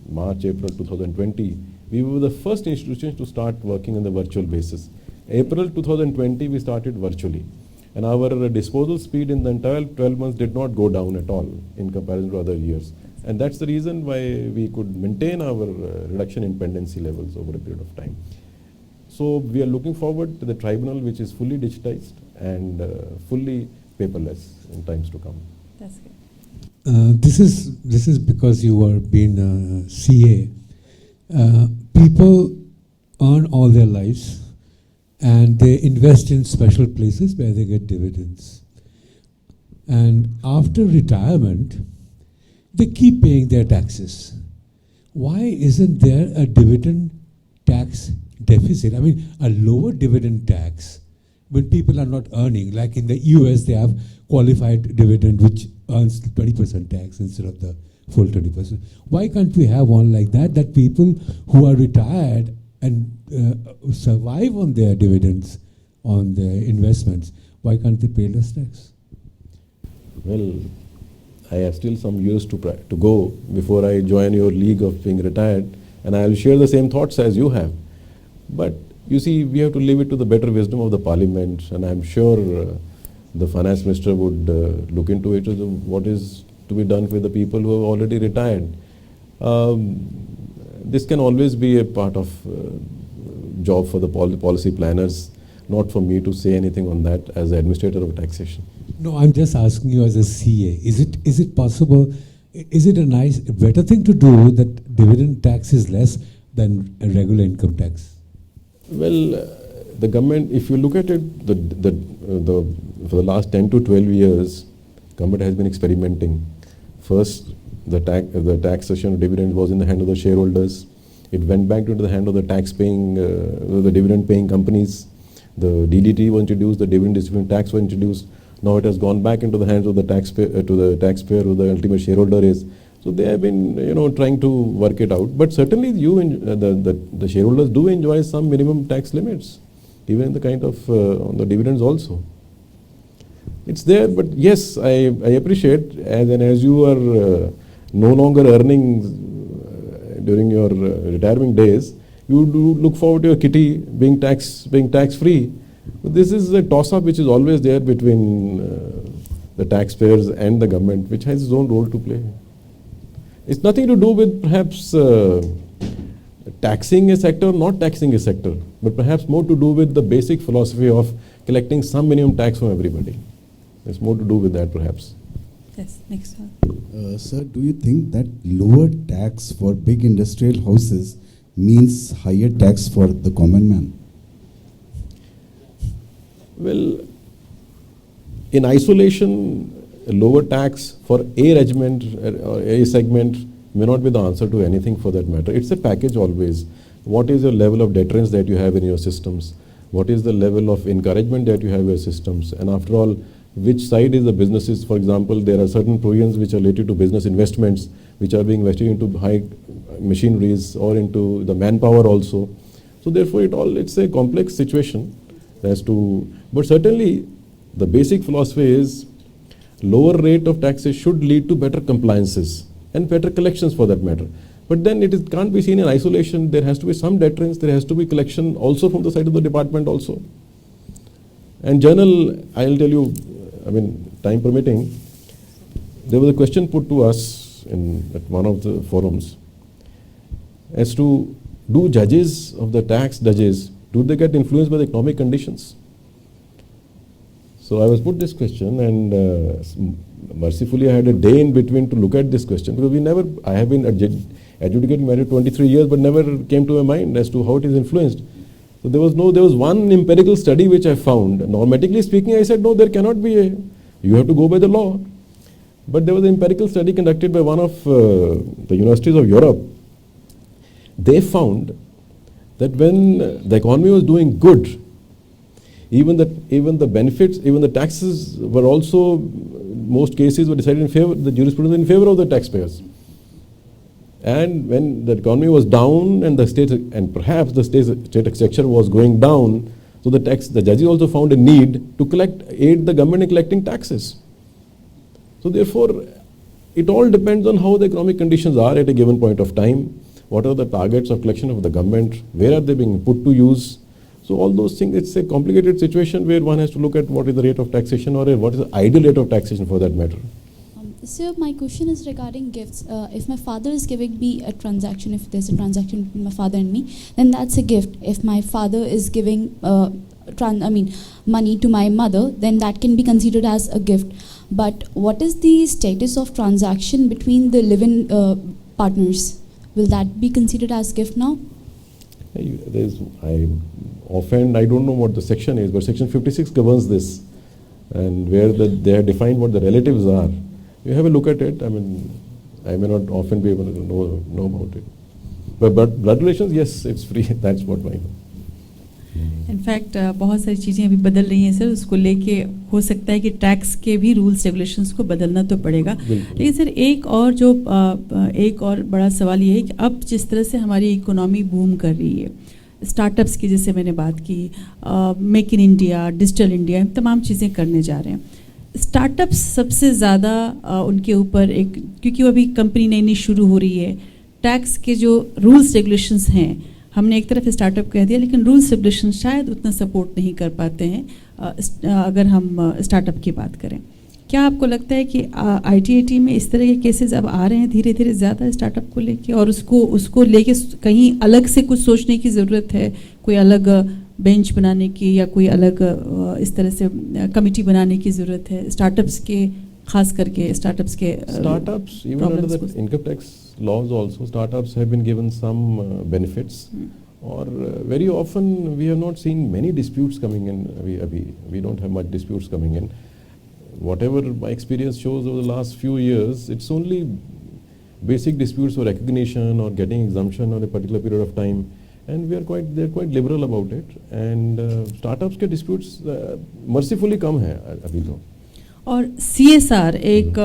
March, April 2020, we were the first institutions to start working on the virtual basis. April 2020, we started virtually. And our disposal speed in the entire 12 months did not go down at all in comparison to other years. And that's the reason why we could maintain our reduction in pendency levels over a period of time. So we are looking forward to the tribunal which is fully digitized and fully paperless in times to come. That's good. This is because you are being a CA. People earn all their lives and they invest in special places where they get dividends. And after retirement, they keep paying their taxes. Why isn't there a dividend tax deficit? I mean, a lower dividend tax when people are not earning. Like in the US, they have qualified dividend which earns 20% tax instead of the full 20%. Why can't we have one like that, that people who are retired and survive on their dividends, on their investments, why can't they pay less tax? Well, I have still some years to go before I join your league of being retired, and I will share the same thoughts as you have. But you see, we have to leave it to the better wisdom of the parliament, and I'm sure the finance minister would look into it as what is to be done with the people who have already retired. This can always be a part of job for the policy planners, not for me to say anything on that as the administrator of taxation. No, I'm just asking you as a CA. Is it possible? Is it a better thing to do that dividend tax is less than a regular income tax? Well, the government, if you look at it, for the last 10 to 12 years, government has been experimenting. First, the taxation of dividends was in the hand of the shareholders. It went back into the hand of the the dividend-paying companies. The DDT was introduced, the dividend distribution tax was introduced. Now it has gone back into the hands of the taxpayer, who the ultimate shareholder is. So they have been, trying to work it out. But certainly, the shareholders do enjoy some minimum tax limits, even in the kind of on the dividends also. It's there, but yes, I appreciate as you are no longer earning during your retirement days, you do look forward to your kitty being tax free. But this is a toss-up which is always there between the taxpayers and the government, which has its own role to play. It's nothing to do with perhaps taxing a sector, not taxing a sector, but perhaps more to do with the basic philosophy of collecting some minimum tax from everybody. There's more to do with that perhaps. Yes, next one. Sir, do you think that lower tax for big industrial houses means higher tax for the common man? Well, in isolation, a lower tax for a regiment or a segment may not be the answer to anything for that matter. It's a package always. What is your level of deterrence that you have in your systems? What is the level of encouragement that you have in your systems? And after all, which side is the businesses? For example, there are certain provisions which are related to business investments, which are being invested into high machineries or into the manpower also. So therefore, it's a complex situation but certainly the basic philosophy is lower rate of taxes should lead to better compliances and better collections for that matter. But then it can't be seen in isolation. There has to be some deterrence. There has to be collection also from the side of the department also. And Journal, I'll tell you, time permitting, there was a question put to us at one of the forums as to, do judges of the tax judges, do they get influenced by the economic conditions? So I was put this question, and mercifully I had a day in between to look at this question, because I have been adjudicating matter 23 years, but never came to my mind as to how it is influenced. So there was one empirical study which I found. Normatically speaking, I said, no, there cannot be you have to go by the law. But there was an empirical study conducted by one of the universities of Europe. They found that when the economy was doing good, even the benefits, even the taxes were also, most cases were decided in favor, the jurisprudence in favor of the taxpayers. And when the economy was down and perhaps the state exchequer was going down, So the judges also found a need to aid the government in collecting taxes. So therefore, it all depends on how the economic conditions are at a given point of time. What are the targets of collection of the government? Where are they being put to use? So all those things, it's a complicated situation where one has to look at what is the rate of taxation or what is the ideal rate of taxation for that matter. Sir, my question is regarding gifts. If my father is giving me a transaction, if there's a transaction between my father and me, then that's a gift. If my father is giving money to my mother, then that can be considered as a gift. But what is the status of transaction between the live-in partners? Will that be considered as gift now? I don't know what the section is, but section 56 governs this, and where they have defined what the relatives are. You have a look at it. I mean, I may not often be able to know about it. But blood relations, yes, it's free. That's what I know. In fact बहुत सारी चीज़ें अभी बदल रही हैं sir, उसको लेके हो सकता है कि टैक्स के भी रूल्स रेगुलेशंस को बदलना तो पड़ेगा। लेकिन सर एक और बड़ा सवाल ये है कि अब जिस तरह से हमारी इकोनॉमी बूम कर रही है, स्टार्टअप्स की जैसे मैंने बात की, make in India, digital India, तमाम चीज़ें करने जा रहे हैं। स्टार्टअप्स सबसे ज़्यादा उनके ऊपर क्योंकि वो अभी कंपनी नई नई शुरू हो रही है, टैक्स के जो रूल्स रेगुलेशंस हैं, हमने एक तरफ स्टार्टअप कह दिया, लेकिन रूल्स रेगुलेशन शायद उतना सपोर्ट नहीं कर पाते हैं अगर हम स्टार्टअप की बात करें। क्या आपको लगता है कि ITAT में इस तरह के केसेस अब आ रहे हैं धीरे धीरे ज़्यादा स्टार्टअप को लेके, और उसको लेके कहीं अलग से कुछ सोचने की ज़रूरत है, कोई अलग बेंच बनाने की या कोई अलग इस तरह से कमिटी बनाने की ज़रूरत है स्टार्टअप्स के, खास करके startups even under the income tax laws also, startups have been given some benefits, or very often we have not seen many disputes coming in. We don't have much disputes coming in. Whatever my experience shows over the last few years, it's only basic disputes for recognition or getting exemption on a particular period of time, and they're quite liberal about it. And startups के disputes mercifully कम है अभी तो। और CSR एक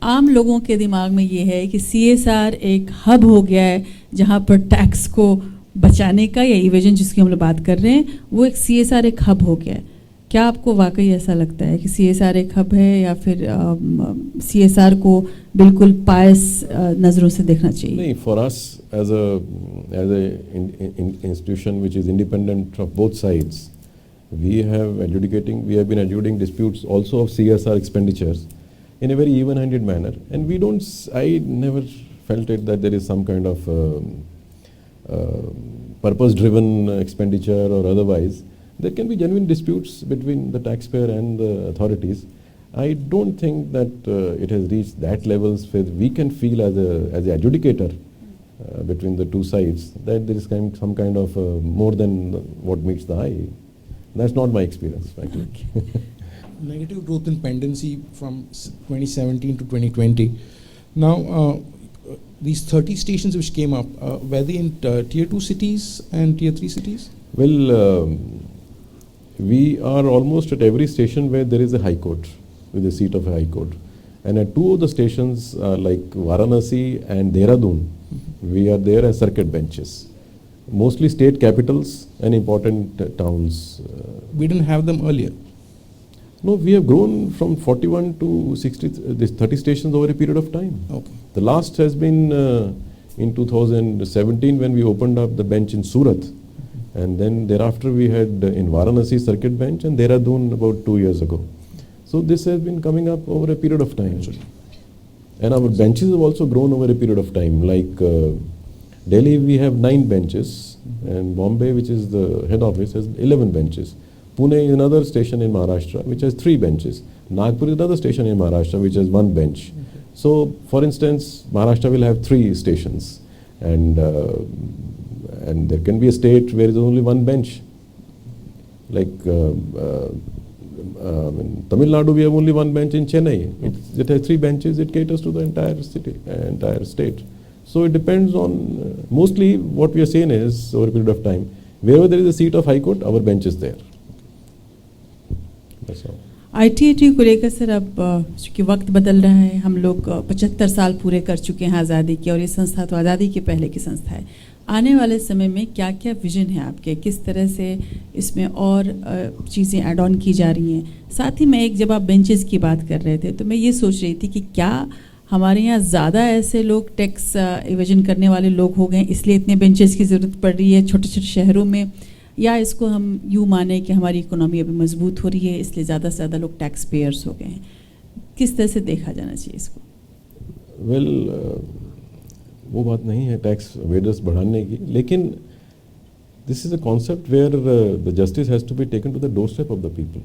आम लोगों के दिमाग में ये है कि CSR एक हब हो गया है जहाँ पर टैक्स को बचाने का या इवेजन जिसकी हम लोग बात कर रहे हैं, वो एक CSR एक हब हो गया है। क्या आपको वाकई ऐसा लगता है कि CSR एक हब है, या फिर CSR को बिल्कुल पायस नज़रों से देखना चाहिए? नहीं, for us as a institution which is independent of both sides, we have been adjudicating disputes also of CSR expenditures in a very even-handed manner, and I never felt it that there is some kind of purpose-driven expenditure or otherwise. There can be genuine disputes between the taxpayer and the authorities. I don't think that it has reached that levels where we can feel as an adjudicator between the two sides that there is some kind of more than what meets the eye. That's not my experience, frankly. Negative growth in pendency from 2017 to 2020. Now, these 30 stations which came up, were they in tier 2 cities and tier 3 cities? Well, we are almost at every station where there is a high court, with a seat of a high court. And at two of the stations like Varanasi and Dehradun, we are there as circuit benches. Mostly state capitals and important towns. We didn't have them earlier. No, we have grown from 41 to 60, 30 stations over a period of time. Okay. The last has been in 2017 when we opened up the bench in Surat. And then thereafter we had in Varanasi circuit bench and Dehradun about 2 years ago. So this has been coming up over a period of time. And our benches have also grown over a period of time. Like Delhi, we have 9 benches, and Bombay, which is the head office, has 11 benches. Pune is another station in Maharashtra which has 3 benches. Nagpur is another station in Maharashtra which has 1 bench. So, for instance, Maharashtra will have 3 stations, and there can be a state where there is only 1 bench. Like in Tamil Nadu, we have only 1 bench in Chennai. It has 3 benches. It caters to the entire city, entire state. So it depends on, mostly what we are saying is, over a period of time, wherever there is a seat of High Court, our bench is there. That's all. ITAT को लेकर sir अब चूँकि वक्त बदल रहा है, हम लोग 75 साल पूरे कर चुके हैं आज़ादी के, और ये संस्था तो आज़ादी के पहले की संस्था है। आने वाले समय में क्या क्या विजन है आपके, किस तरह से इसमें और चीज़ें ऐड ऑन की जा रही हैं? साथ ही मैं जब आप बेंचेस की बात कर रहे थे तो मैं ये सोच रही थी कि क्या हमारे यहाँ ज़्यादा ऐसे लोग टैक्स इवेजन करने वाले लोग हो गए इसलिए इतने बेंचेस की ज़रूरत पड़ रही है छोटे छोटे शहरों में, या इसको हम यूँ माने कि हमारी इकोनॉमी अभी मजबूत हो रही है इसलिए ज़्यादा से ज़्यादा लोग टैक्स पेयर्स हो गए हैं? किस तरह से देखा जाना चाहिए इसको? वो बात नहीं है टैक्स अवेयरनेस बढ़ाने की, लेकिन this is a concept where the justice has to be taken to the doorstep of the people.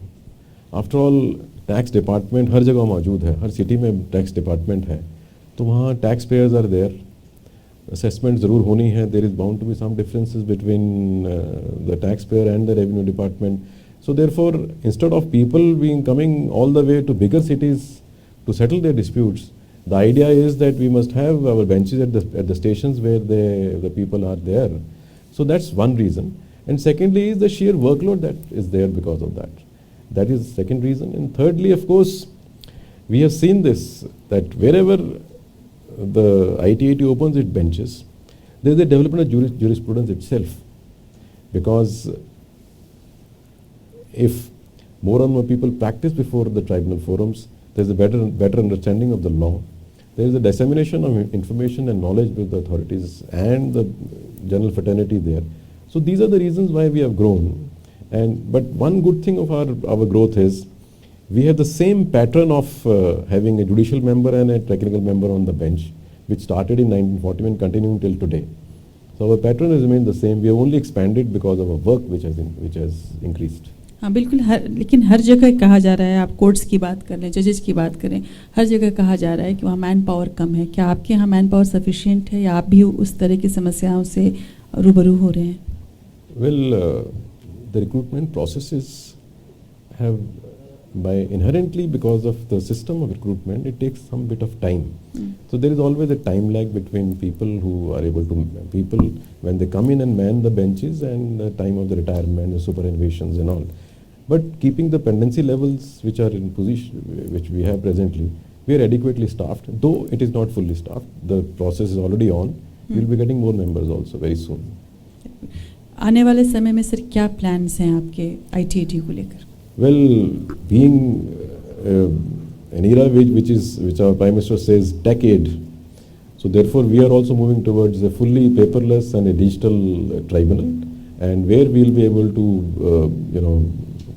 After all tax department हर जगह मौजूद है, हर सिटी में टैक्स डिपार्टमेंट है, तो वहाँ taxpayers are there. Assessment ज़रूर होनी है. There is bound to be some differences between the taxpayer and the revenue department. So therefore, instead of people coming all the way to bigger cities to settle their disputes, the idea is that we must have our benches at the stations where the people are there. So that's one reason. And secondly is the sheer workload that is there because of that. That is the second reason. And thirdly, of course, we have seen this, that wherever the ITAT opens its benches, there is a development of jurisprudence itself. Because if more and more people practice before the tribunal forums, there is a better understanding of the law. There is a dissemination of information and knowledge with the authorities and the general fraternity there. So these are the reasons why we have grown. But one good thing of our growth is we have the same pattern of having a judicial member and a technical member on the bench, which started in 1940 and continuing till today. So our pattern has remained the same. We have only expanded because of our work which has increased. हाँ बिल्कुल, लेकिन हर जगह कहा जा रहा है, आप courts की बात कर लें, जजेस की बात करें, हर जगह कहा जा रहा है कि वहाँ मैन पावर कम है. क्या आपके यहाँ मैन पावर सफिशिएंट है या आप भी उस तरह की समस्याओं से रूबरू हो रहे हैं? Well, the recruitment processes have, by inherently because of the system of recruitment, it takes some bit of time. So there is always a time lag between people who are able to, people when they come in and man the benches and the time of the retirement, the superannuations and all. But keeping the pendency levels which are in position, which we have presently, we are adequately staffed. Though it is not fully staffed, the process is already on. We will be getting more members also very soon. आने वाले समय में sir क्या plans हैं आपके ITAT को लेकर? Well, being an era which our Prime Minister says decade, so therefore we are also moving towards a fully paperless and a digital tribunal, and where we will be able to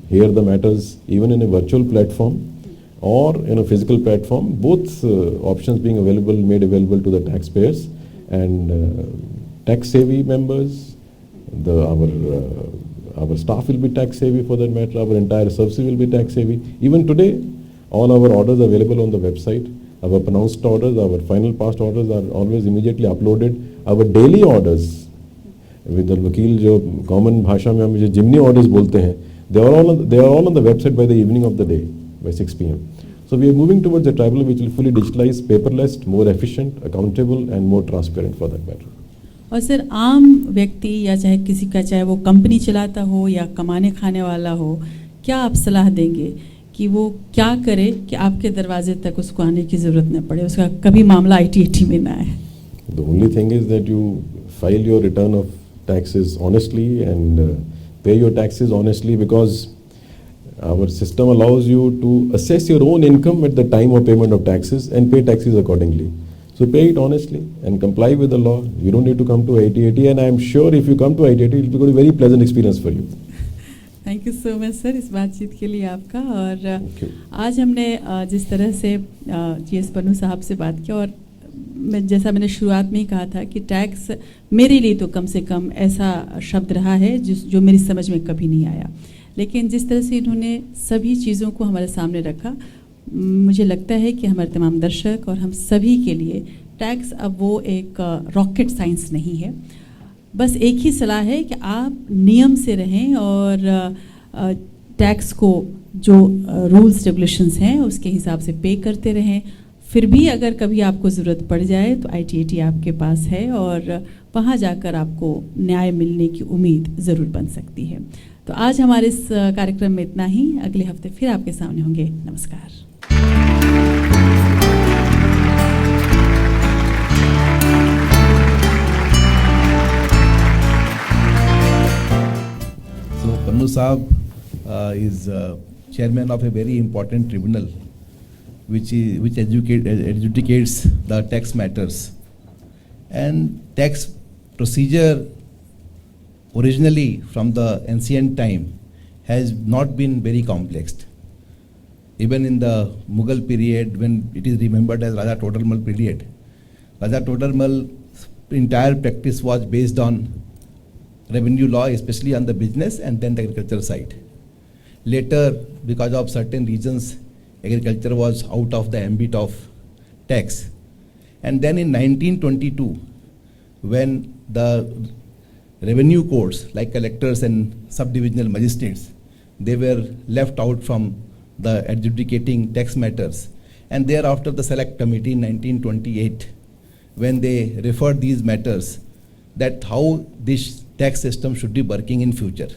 hear the matters even in a virtual platform or in a physical platform, both options being made available to the taxpayers and tax savvy members. Our staff will be tax savvy for that matter. Our entire service will be tax savvy. Even today, all our orders are available on the website. Our pronounced orders, our final passed orders are always immediately uploaded. Our daily orders, with the wakil जो common भाषा में हम जो Jimny orders बोलते हैं, they are all on the website by the evening of the day, by 6 p.m. So we are moving towards a tribunal which will fully digitalize, paperless, more efficient, accountable, and more transparent for that matter. और sir आम व्यक्ति या चाहे किसी का, चाहे वो company चलाता हो या कमाने खाने वाला हो, क्या आप सलाह देंगे कि वो क्या करे कि आपके दरवाजे तक उसको आने की ज़रूरत न पड़े, उसका कभी मामला ITAT में ना आए? The only thing is that you file your return of taxes honestly and pay your taxes honestly, because our system allows you to assess your own income at the time of payment of taxes and pay taxes accordingly. So pay it honestly and comply with the law. You don't need to come to ITAT, and I am sure if you come to ITAT, it will be a very pleasant experience for you. Thank you so much sir इस बातचीत के लिए आपका. और आज हमने जिस तरह से GS पन्नू साहब से बात की, और जैसा मैंने शुरुआत में ही कहा था कि टैक्स मेरे लिए तो कम से कम ऐसा शब्द रहा है जो मेरी समझ में कभी नहीं आया, लेकिन जिस तरह से इन्होंने सभी चीज़ों को हमारे सामने रखा, मुझे लगता है कि हमारे तमाम दर्शक और हम सभी के लिए टैक्स अब वो एक रॉकेट साइंस नहीं है. बस एक ही सलाह है कि आप नियम से रहें और टैक्स को जो रूल्स रेगुलेशंस हैं उसके हिसाब से पे करते रहें. फिर भी अगर कभी आपको ज़रूरत पड़ जाए तो ITAT आपके पास है और वहाँ जाकर आपको न्याय मिलने की उम्मीद ज़रूर बन सकती है. तो आज हमारे इस कार्यक्रम में इतना ही. अगले हफ्ते फिर आपके सामने होंगे. नमस्कार. PANNU Saab is chairman of a very important tribunal which adjudicates the tax matters. And tax procedure originally from the ancient time has not been very complex. Even in the Mughal period, when it is remembered as Raja Todarmal period, Raja Todarmal's entire practice was based on revenue law, especially on the business and then the agriculture side. Later, because of certain reasons, agriculture was out of the ambit of tax. And then in 1922, when the revenue courts like collectors and subdivisional magistrates, they were left out from the adjudicating tax matters. And thereafter the select committee in 1928, when they referred these matters, that how this tax system should be working in future.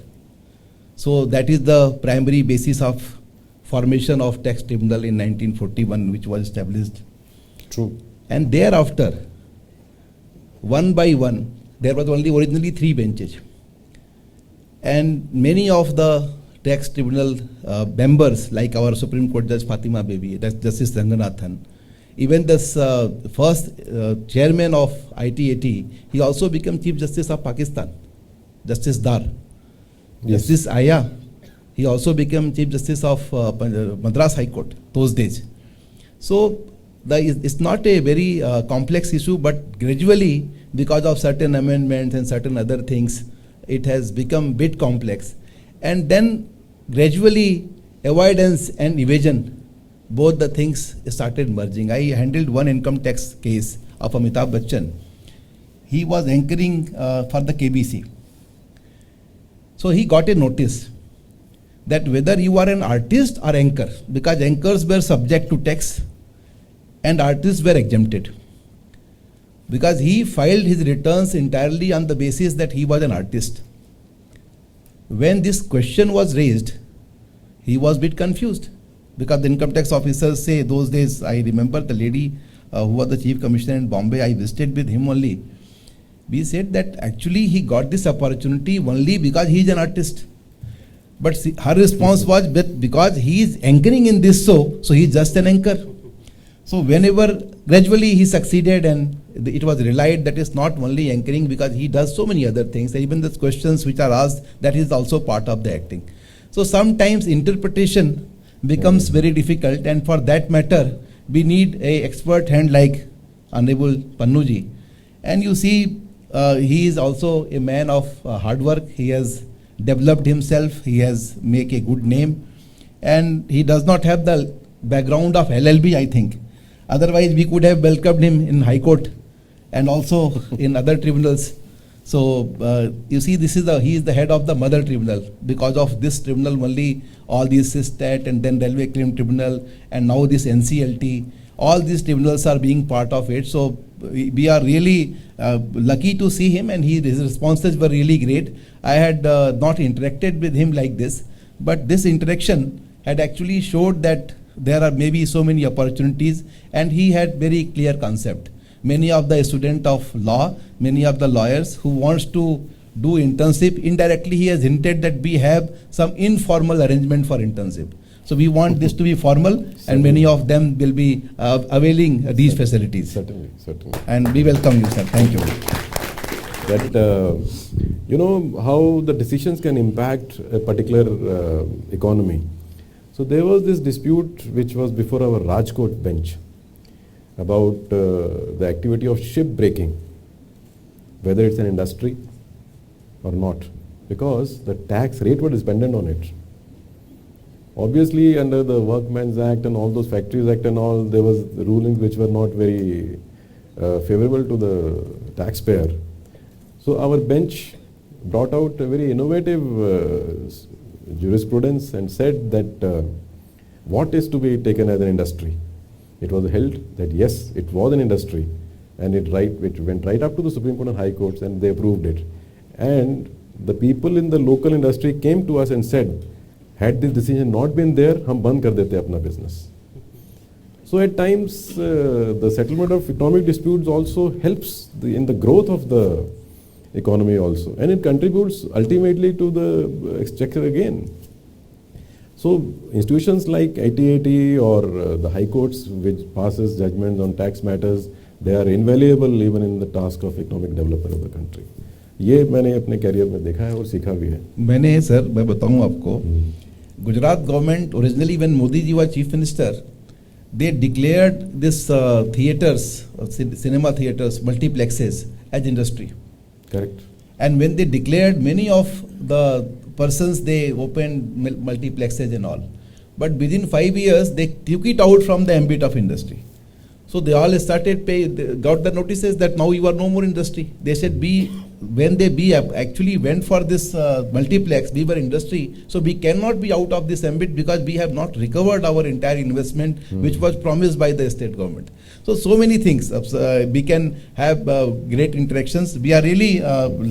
So that is the primary basis of formation of tax tribunal in 1941, which was established. True. And thereafter, one by one, there was only originally 3 benches. And many of the tax tribunal members, like our Supreme Court Judge Fatima Baby, that's Justice Ranganathan, even this first chairman of ITAT, he also became Chief Justice of Pakistan, Justice Dar. Yes. Justice Aya, he also became Chief Justice of Madras High Court those days. So it's not a very complex issue, but gradually, because of certain amendments and certain other things, it has become a bit complex. And then gradually, avoidance and evasion, both the things started merging. I handled one income tax case of Amitabh Bachchan. He was anchoring for the KBC. So he got a notice that whether you are an artist or anchor, because anchors were subject to tax and artists were exempted. Because he filed his returns entirely on the basis that he was an artist. When this question was raised, he was a bit confused, because the income tax officers say those days, I remember the lady who was the chief commissioner in Bombay, I visited with him only. We said that actually he got this opportunity only because he is an artist. But her response was, but because he is anchoring in this, so he is just an anchor. So whenever gradually he succeeded, and it was realized that it's not only anchoring, because he does so many other things. Even the questions which are asked, that is also part of the acting. So sometimes interpretation becomes very difficult, and for that matter, we need an expert hand like Honorable Pannuji. And you see, he is also a man of hard work. He has developed himself. He has made a good name, and he does not have the background of LLB, I think. Otherwise, we could have welcomed him in High Court and also in other tribunals. So you see, he is the head of the mother tribunal. Because of this tribunal only, all these SISTAT and then Railway Claim Tribunal and now this NCLT, all these tribunals are being part of it. So we are really lucky to see him, and his responses were really great. I had not interacted with him like this, but this interaction had actually showed that there are maybe so many opportunities, and he had very clear concept. Many of the students of law, many of the lawyers who wants to do internship, indirectly he has hinted that we have some informal arrangement for internship. So we want this to be formal, and many of them will be availing these facilities. Certainly. And we welcome you, sir. Thank you. That, you know, how the decisions can impact a particular economy. So there was this dispute which was before our Rajkot bench about the activity of ship breaking, whether it's an industry or not, because the tax rate was dependent on it. Obviously, under the Workmen's Act and all those Factories Act and all, there was rulings which were not very favorable to the taxpayer. So our bench brought out a very innovative jurisprudence and said that what is to be taken as an industry. It was held that yes, it was an industry, and it went right up to the Supreme Court and High Courts, and they approved it. And the people in the local industry came to us and said, had this decision not been there, hum band kar dete apna business. So at times, the settlement of economic disputes also helps in the growth of the economy also, and it contributes ultimately to the exchequer again. So institutions like ITAT or the High Courts, which passes judgments on tax matters, they are invaluable even in the task of economic development of the country. ये मैंने अपने career में देखा है और सीखा भी है. मैंने सर मैं बताऊं आपको, Gujarat government originally when Modi ji was chief minister, they declared this theaters, cinema theaters, multiplexes as industry. Correct. And when they declared, many of the persons they opened multiplexes and all. But within 5 years, they took it out from the ambit of industry. So they all started got the notices that now you are no more industry. They said when they actually went for this multiplex, we were industry, so we cannot be out of this ambit because we have not recovered our entire investment which was promised by the state government. So many things. We can have great interactions. We are really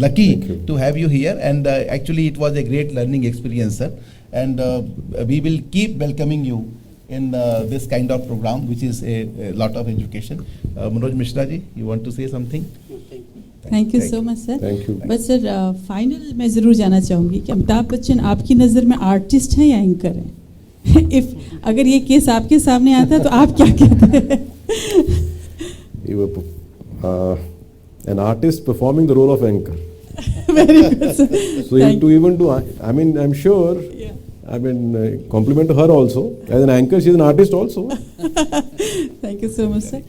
lucky to have you here, and actually it was a great learning experience, sir. And we will keep welcoming you in this kind of program, which is a lot of education. Manoj Mishra ji, you want to say something? Thank you so much sir. Thank you. बस sir final मैं ज़रूर जानना चाहूँगी कि अमिताभ बच्चन आपकी नज़र में artist हैं या एंकर हैं? इफ अगर ये केस आपके सामने आता तो आप क्या कहते हैं? An artist performing the role of anchor. Very good, sir. So I mean, I'm sure. Yeah. I mean, compliment to her also. As an anchor, she's an artist also. Thank you so much, sir.